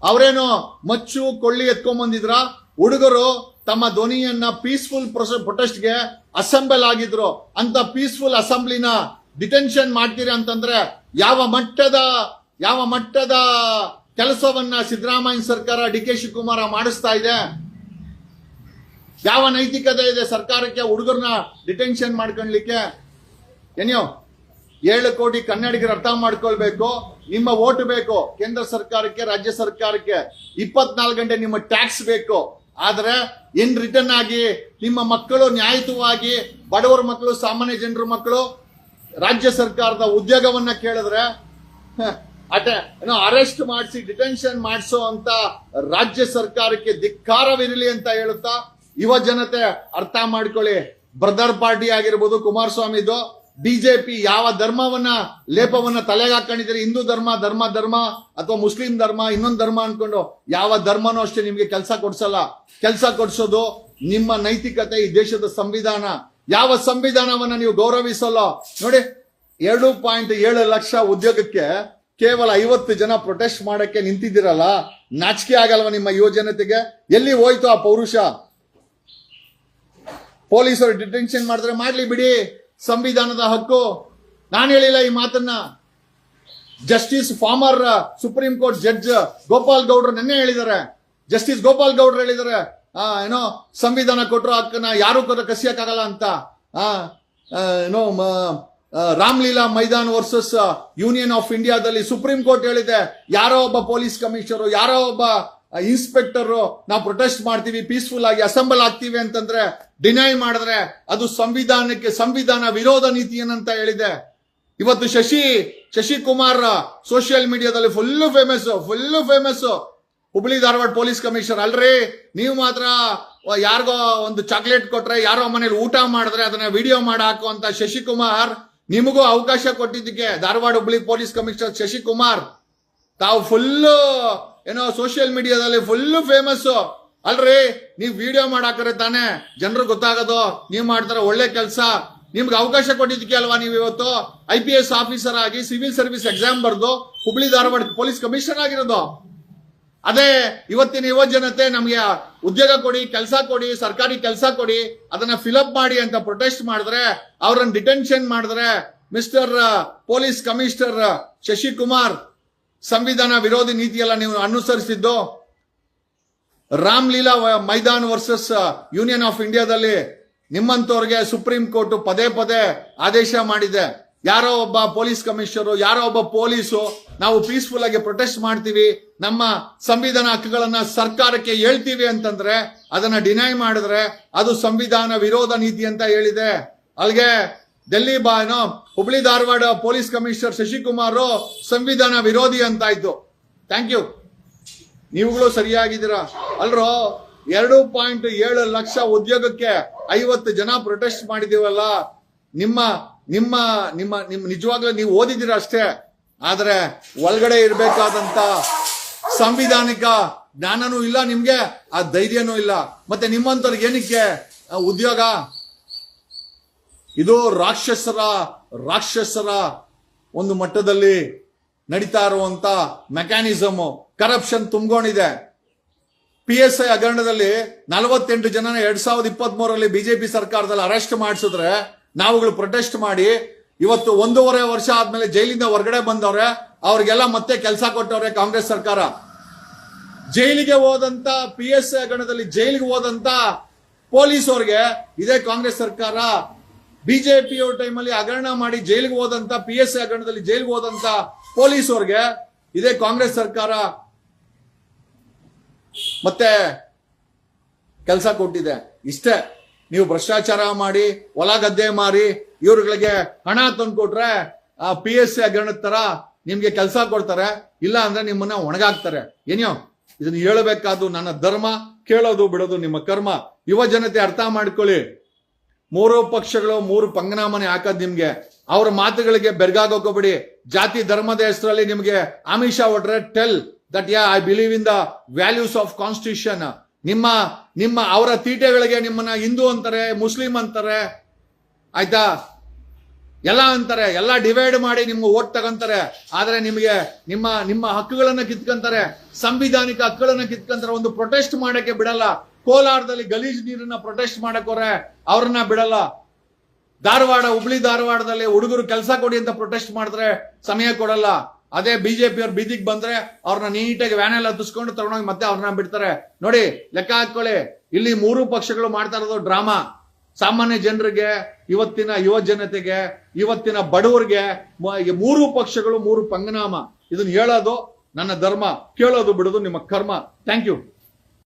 ಅವರೇನು ಮಚ್ಚು ಕೊಳ್ಳಿ ಎತ್ಕೊಂಡ್ ಬಂದಿದ್ರ? ಹುಡುಗರು ತಮ್ಮ ಧ್ವನಿಯನ್ನ ಪೀಸ್ಫುಲ್ ಪ್ರೊಟೆಸ್ಟ್ಗೆ ಅಸೆಂಬಲ್ ಆಗಿದ್ರು. ಅಂತ ಪೀಸ್ಫುಲ್ ಅಸೆಂಬ್ಲಿನ ಡಿಟೆನ್ಷನ್ ಮಾಡ್ತೀರಿ ಅಂತಂದ್ರೆ ಯಾವ ಮಟ್ಟದ ಕೆಲಸವನ್ನ ಸಿದ್ದರಾಮಯ್ಯ ಸರ್ಕಾರ, ಡಿ ಕೆ ಶಿವಕುಮಾರ ಮಾಡಿಸ್ತಾ ಇದೆ? ಯಾವ ನೈತಿಕತೆ ಇದೆ ಸರ್ಕಾರಕ್ಕೆ ಹುಡುಗರನ್ನ ಡಿಟೆನ್ಷನ್ ಮಾಡ್ಕೊಳ್ಲಿಕ್ಕೆ? ಏನೋ 7 ಕೋಟಿ ಕನ್ನಡಿಗರು ಅರ್ಥ ಮಾಡ್ಕೊಳ್ಬೇಕು. ನಿಮ್ಮ ಓಟ್ ಬೇಕು ಕೇಂದ್ರ ಸರ್ಕಾರಕ್ಕೆ, ರಾಜ್ಯ ಸರ್ಕಾರಕ್ಕೆ. 24 ಗಂಟೆ ನಿಮ್ಮ ಟ್ಯಾಕ್ಸ್ ಬೇಕು. ಆದ್ರೆ ಇನ್ ರಿಟರ್ನ್ ಆಗಿ ನಿಮ್ಮ ಮಕ್ಕಳು ನ್ಯಾಯಯುತವಾಗಿ ಬಡವರ ಮಕ್ಕಳು ಸಾಮಾನ್ಯ ಜನರ ಮಕ್ಕಳು ರಾಜ್ಯ ಸರ್ಕಾರದ ಉದ್ಯೋಗವನ್ನ ಕೇಳಿದ್ರೆ ಅರೆಸ್ಟ್ ಮಾಡಿಸಿ ಡಿಟೆನ್ಷನ್ ಮಾಡಿಸೋ ಅಂತ ರಾಜ್ಯ ಸರ್ಕಾರಕ್ಕೆ ಧಿಕ್ಕಾರವಿರಲಿ ಅಂತ ಹೇಳುತ್ತಾ ಯುವ ಜನತೆ ಅರ್ಥ ಮಾಡ್ಕೊಳ್ಳಿ. ಬ್ರದರ್ ಪಾರ್ಟಿ ಆಗಿರ್ಬೋದು ಕುಮಾರಸ್ವಾಮಿದು, ಬಿಜೆಪಿ ಯಾವ ಧರ್ಮವನ್ನ ಲೇಪವನ್ನ ತಲೆಗೆ ಹಾಕೊಂಡಿದ್ರೆ ಹಿಂದೂ ಧರ್ಮ ಧರ್ಮ ಧರ್ಮ ಅಥವಾ ಮುಸ್ಲಿಂ ಧರ್ಮ ಇನ್ನೊಂದು ಧರ್ಮ ಅನ್ಕೊಂಡು ಯಾವ ಧರ್ಮನೂ ಅಷ್ಟೇ ನಿಮ್ಗೆ ಕೆಲಸ ಕೊಡ್ಸಲ್ಲ. ಕೆಲಸ ಕೊಡ್ಸೋದು ನಿಮ್ಮ ನೈತಿಕತೆ, ಈ ದೇಶದ ಸಂವಿಧಾನ. ಯಾವ ಸಂವಿಧಾನವನ್ನ ನೀವು ಗೌರವಿಸಲ್ಲ ನೋಡಿ. 2.7 ಲಕ್ಷ ಉದ್ಯೋಗಕ್ಕೆ ಕೇವಲ 50 ಜನ ಪ್ರೊಟೆಸ್ಟ್ ಮಾಡಕ್ಕೆ ನಿಂತಿದ್ದೀರಲ್ಲ, ನಾಚಿಕೆ ಆಗಲ್ವ ನಿಮ್ಮ ಯುವ ಜನತೆಗೆ? ಎಲ್ಲಿ ಹೋಯ್ತು ಆ ಪೌರುಷ? ಪೊಲೀಸರು ಡಿಟೆನ್ಷನ್ ಮಾಡಿದ್ರೆ ಮಾಡ್ಲಿ ಬಿಡಿ, ಸಂವಿಧಾನದ ಹಕ್ಕು. ನಾನು ಹೇಳಿಲ್ಲ ಈ ಮಾತನ್ನ. Justice farmer supreme court judge Gopal ಗೌಡ್ರು ನೆನ್ನೆ ಹೇಳಿದ್ದಾರೆ. ಜಸ್ಟಿಸ್ ಗೋಪಾಲ್ ಗೌಡ್ರು ಹೇಳಿದ್ದಾರೆ, ಏನೋ ಸಂವಿಧಾನ ಕೊಟ್ಟರು ಹಕ್ಕನ್ನ ಯಾರು ಕಸಿಯಕ್ಕಾಗಲ್ಲ ಅಂತ. ಏನೋ Ramlila Maidan versus union of ಇಂಡಿಯಾದಲ್ಲಿ ಸುಪ್ರೀಂ ಕೋರ್ಟ್ ಹೇಳಿದೆ, ಯಾರೋ ಒಬ್ಬ ಪೊಲೀಸ್ ಕಮಿಷನರ್, ಯಾರೋ ಒಬ್ಬ ಇನ್ಸ್ಪೆಕ್ಟರ್ ನಾವು ಪ್ರೊಟೆಸ್ಟ್ ಮಾಡ್ತೀವಿ, ಪೀಸ್ಫುಲ್ ಆಗಿ ಅಸೆಂಬಲ್ ಆಗ್ತೀವಿ ಅಂತಂದ್ರೆ ಡಿನೈ ಮಾಡಿದ್ರೆ ಅದು ಸಂವಿಧಾನ ವಿರೋಧ ನೀತಿ ಏನಂತ ಹೇಳಿದೆ. ಇವತ್ತು ಶಶಿಕುಮಾರ್ ಸೋಷಿಯಲ್ ಮೀಡಿಯಾದಲ್ಲಿ full famous Hubli Dharwad police commissioner. ಅಲ್ರಿ, ನೀವು ಮಾತ್ರ ಯಾರಿಗೋ ಒಂದು ಚಾಕ್ಲೇಟ್ ಕೊಟ್ರೆ, ಯಾರೋ ಮನೇಲಿ ಊಟ ಮಾಡಿದ್ರೆ ಅದನ್ನ ವಿಡಿಯೋ ಮಾಡಿ ಹಾಕುವಂತ ಶಶಿಕುಮಾರ್, ನಿಮಗೂ ಅವಕಾಶ ಕೊಟ್ಟಿದ್ದಕ್ಕೆ ಧಾರವಾಡ ಹುಬ್ಳಿ ಪೊಲೀಸ್ ಕಮಿಷನರ್ ಶಶಿಕುಮಾರ್ ತಾವು ಫುಲ್ ಏನೋ ಸೋಷಿಯಲ್ ಮೀಡಿಯಾದಲ್ಲಿ ಫುಲ್ ಫೇಮಸ್. ಅಲ್ರಿ, ನೀವು ವಿಡಿಯೋ ಮಾಡಾಕರೆ ತಾನೆ ಜನರು ಗೊತ್ತಾಗೋದು ನೀವು ಮಾಡ್ತಾರ ಒಳ್ಳೆ ಕೆಲಸ. ನಿಮ್ಗೆ ಅವಕಾಶ ಕೊಟ್ಟಿದ್ದಕ್ಕೆ ಅಲ್ವಾ ನೀವು ಇವತ್ತು IPS ಆಫೀಸರ್ ಆಗಿ ಸಿವಿಲ್ ಸರ್ವಿಸ್ ಎಕ್ಸಾಮ್ ಬರೆದು ಹುಬ್ಳಿ ಧಾರವಾಡ ಪೊಲೀಸ್ ಕಮಿಷನರ್ ಆಗಿರೋದು. ಅದೇ ಇವತ್ತಿನ ಯುವ ಜನತೆ ನಮ್ಗೆ ಉದ್ಯೋಗ ಕೊಡಿ, ಕೆಲಸ ಕೊಡಿ, ಸರ್ಕಾರಿ ಕೆಲಸ ಕೊಡಿ, ಅದನ್ನ ಫಿಲಪ್ ಮಾಡಿ ಅಂತ ಪ್ರೊಟೆಸ್ಟ್ ಮಾಡಿದ್ರೆ, ಅವ್ರನ್ನ ಡಿಟೆನ್ಷನ್ ಮಾಡಿದ್ರೆ, ಮಿಸ್ಟರ್ ಪೊಲೀಸ್ ಕಮಿಷನರ್ ಶಶಿಕುಮಾರ್ ಸಂವಿಧಾನ ವಿರೋಧಿ ನೀತಿಯೆಲ್ಲ ನೀವು ಅನುಸರಿಸಿದ್ದು. Ramlila Maidan versus union of ಇಂಡಿಯಾದಲ್ಲಿ ನಿಮ್ಮಂತವ್ರಿಗೆ ಸುಪ್ರೀಂ ಕೋರ್ಟ್ ಪದೇ ಆದೇಶ ಮಾಡಿದೆ. ಯಾರೋ ಒಬ್ಬ ಪೊಲೀಸ್ ಕಮಿಷನರು, ಯಾರೋ ಒಬ್ಬ ಪೊಲೀಸು ನಾವು ಪೀಸ್ಫುಲ್ ಆಗಿ ಪ್ರೊಟೆಸ್ಟ್ ಮಾಡ್ತೀವಿ, ನಮ್ಮ ಸಂವಿಧಾನ ಹಕ್ಕುಗಳನ್ನ ಸರ್ಕಾರಕ್ಕೆ ಹೇಳ್ತೀವಿ ಅಂತಂದ್ರೆ ಅದನ್ನ ಡಿನೈ ಮಾಡಿದ್ರೆ ಅದು ಸಂವಿಧಾನ ವಿರೋಧ ನೀತಿ ಅಂತ ಹೇಳಿದೆ. ಅಲ್ಲಿಗೆ ಡೆಲ್ಲಿ ಹುಬ್ಳಿ ಧಾರವಾಡ ಪೊಲೀಸ್ ಕಮಿಷನರ್ ಶಶಿಕುಮಾರ್ ಸಂವಿಧಾನ ವಿರೋಧಿ ಅಂತಾಯ್ತು. ಥ್ಯಾಂಕ್ ಯು, ನೀವುಗಳು ಸರಿಯಾಗಿದ್ದೀರಾ. ಅಲ್ರೋ, 2.7 ಲಕ್ಷ ಉದ್ಯೋಗಕ್ಕೆ 50 ಜನ ಪ್ರೊಟೆಸ್ಟ್ ಮಾಡಿದೀವಲ್ಲ. ನಿಮ್ಮ ನಿಮ್ಮ ನಿಮ್ಮ ನಿಮ್ಮ ನಿಜವಾಗ್ಲೂ ನೀವು ಓದಿದ್ದೀರಾ ಅಷ್ಟೇ, ಆದ್ರೆ ಒಳಗಡೆ ಇರಬೇಕಾದಂತ ಸಂವಿಧಾನಿಕ ಜ್ಞಾನನೂ ಇಲ್ಲ ನಿಮ್ಗೆ, ಆ ಧೈರ್ಯನೂ ಇಲ್ಲ. ಮತ್ತೆ ನಿಮ್ಮಂತವ್ರಿಗೆ ಏನಕ್ಕೆ ಉದ್ಯೋಗ? ಇದು ರಾಕ್ಷಸರ ಒಂದು ಮಟ್ಟದಲ್ಲಿ ನಡೀತಾ ಇರುವಂತ ಮೆಕ್ಯಾನಿಸಮ್. ಕರಪ್ಷನ್ ತುಂಬಿಕೊಂಡಿದೆ. PSI ಹಗರಣದಲ್ಲಿ 48 ಜನನ 2023ರಲ್ಲಿ ಬಿಜೆಪಿ ಸರ್ಕಾರದಲ್ಲಿ ಅರೆಸ್ಟ್ ಮಾಡಿಸಿದ್ರೆ ನಾವುಗಳು ಪ್ರೊಟೆಸ್ಟ್ ಮಾಡಿ ಇವತ್ತು 1.5 ವರ್ಷ ಆದ್ಮೇಲೆ ಜೈಲಿಂದ ಹೊರಗಡೆ ಬಂದವ್ರೆ. ಅವ್ರಿಗೆಲ್ಲ ಮತ್ತೆ ಕೆಲಸ ಕೊಟ್ಟವ್ರೆ ಕಾಂಗ್ರೆಸ್ ಸರ್ಕಾರ. ಜೈಲಿಗೆ ಹೋದಂತ PSI ಹಗರಣದಲ್ಲಿ ಜೈಲಿಗೆ ಹೋದಂತ ಪೊಲೀಸ್ ಅವ್ರಿಗೆ ಇದೇ ಕಾಂಗ್ರೆಸ್ ಸರ್ಕಾರ. ಬಿಜೆಪಿ ಟೈಮಲ್ಲಿ ಹಗರಣ ಮಾಡಿ ಜೈಲಿಗೆ ಹೋದಂತ PSI ಹಗರಣದಲ್ಲಿ ಜೈಲಿಗೆ ಹೋದಂತ ಪೊಲೀಸ್ ಅವ್ರಿಗೆ ಇದೇ ಕಾಂಗ್ರೆಸ್ ಸರ್ಕಾರ ಮತ್ತೆ ಕೆಲಸ ಕೊಟ್ಟಿದೆ. ಇಷ್ಟೇ, ನೀವು ಭ್ರಷ್ಟಾಚಾರ ಮಾಡಿ ಹೊಲ ಗದ್ದೆ ಮಾರಿ ಇವ್ರುಗಳಿಗೆ ಹಣ ತಂದ್ಕೊಟ್ರೆ ಆ PSI ಹಗರಣದ ತರ ನಿಮ್ಗೆ ಕೆಲಸ ಕೊಡ್ತಾರೆ, ಇಲ್ಲ ಅಂದ್ರೆ ನಿಮ್ಮನ್ನ ಒಣಗಾಕ್ತಾರೆ. ಏನೋ ಇದನ್ನ ಹೇಳಬೇಕಾದ್ದು ನನ್ನ ಧರ್ಮ, ಕೇಳೋದು ಬಿಡೋದು ನಿಮ್ಮ ಕರ್ಮ. ಯುವ ಜನತೆ ಅರ್ಥ ಮಾಡ್ಕೊಳ್ಳಿ. 3 ಪಕ್ಷಗಳು 3 ಪಂಗನಾಮನೆ ಹಾಕದ್ ನಿಮ್ಗೆ. ಅವ್ರ ಮಾತುಗಳಿಗೆ ಬೆರ್ಗಾಗೋಗ್ಬಿಡಿ. ಜಾತಿ ಧರ್ಮದ ಹೆಸರಲ್ಲಿ ನಿಮ್ಗೆ ಆಮಿಷ ಹೊಟ್ರೆ tell that I believe in the values of constitution. ನಿಮ್ಮ ಅವರ ತೀಟೆಗಳಿಗೆ ನಿಮ್ಮನ್ನ ಹಿಂದೂ ಅಂತಾರೆ, ಮುಸ್ಲಿಂ ಅಂತಾರೆ, ಆಯ್ತಾ, ಎಲ್ಲ ಅಂತಾರೆ, ಎಲ್ಲ ಡಿವೈಡ್ ಮಾಡಿ ನಿಮ್ಗೆ ಓಟ್ ತಗೊಂತಾರೆ. ಆದ್ರೆ ನಿಮಗೆ ನಿಮ್ಮ ಹಕ್ಕುಗಳನ್ನ ಕಿತ್ಕೊಂತಾರೆ, ಸಂವಿಧಾನಿಕ ಹಕ್ಕುಗಳನ್ನ ಕಿತ್ಕೊಂತಾರೆ. ಒಂದು ಪ್ರೊಟೆಸ್ಟ್ ಮಾಡಕ್ಕೆ ಬಿಡಲ್ಲ. ಕೋಲಾರದಲ್ಲಿ ಗಲೀಜ್ ನೀರನ್ನ ಪ್ರೊಟೆಸ್ಟ್ ಮಾಡಕೋರೆ ಅವ್ರನ್ನ ಬಿಡಲ್ಲ. ಹುಬ್ಳಿ ಧಾರವಾಡದಲ್ಲಿ ಹುಡುಗರು ಕೆಲಸ ಕೊಡಿ ಅಂತ ಪ್ರೊಟೆಸ್ಟ್ ಮಾಡಿದ್ರೆ ಸಮಯ ಕೊಡಲ್ಲ. ಅದೇ ಬಿಜೆಪಿ ಅವ್ರು ಬೀದಿಗೆ ಬಂದ್ರೆ ಅವ್ರನ್ನ ನೀಟಾಗಿ ವ್ಯಾನೆಲ್ಲ ಹತ್ತಿಸ್ಕೊಂಡು ತಗೊಂಡೋಗಿ ಮತ್ತೆ ಅವ್ರನ್ನ ಬಿಡ್ತಾರೆ. ನೋಡಿ, ಲೆಕ್ಕ ಹಾಕೊಳ್ಳಿ. ಇಲ್ಲಿ 3 ಪಕ್ಷಗಳು ಮಾಡ್ತಾ ಇರೋದು ಡ್ರಾಮಾ. ಸಾಮಾನ್ಯ ಜನರಿಗೆ, ಇವತ್ತಿನ ಯುವ ಜನತೆಗೆ, ಇವತ್ತಿನ ಬಡವರಿಗೆ 3 ಪಕ್ಷಗಳು 3 ಪಂಗನಾಮ. ಇದನ್ನ ಹೇಳೋದು ನನ್ನ ಧರ್ಮ, ಕೇಳೋದು ಬಿಡೋದು ನಿಮ್ಮ ಕರ್ಮ. Thank you.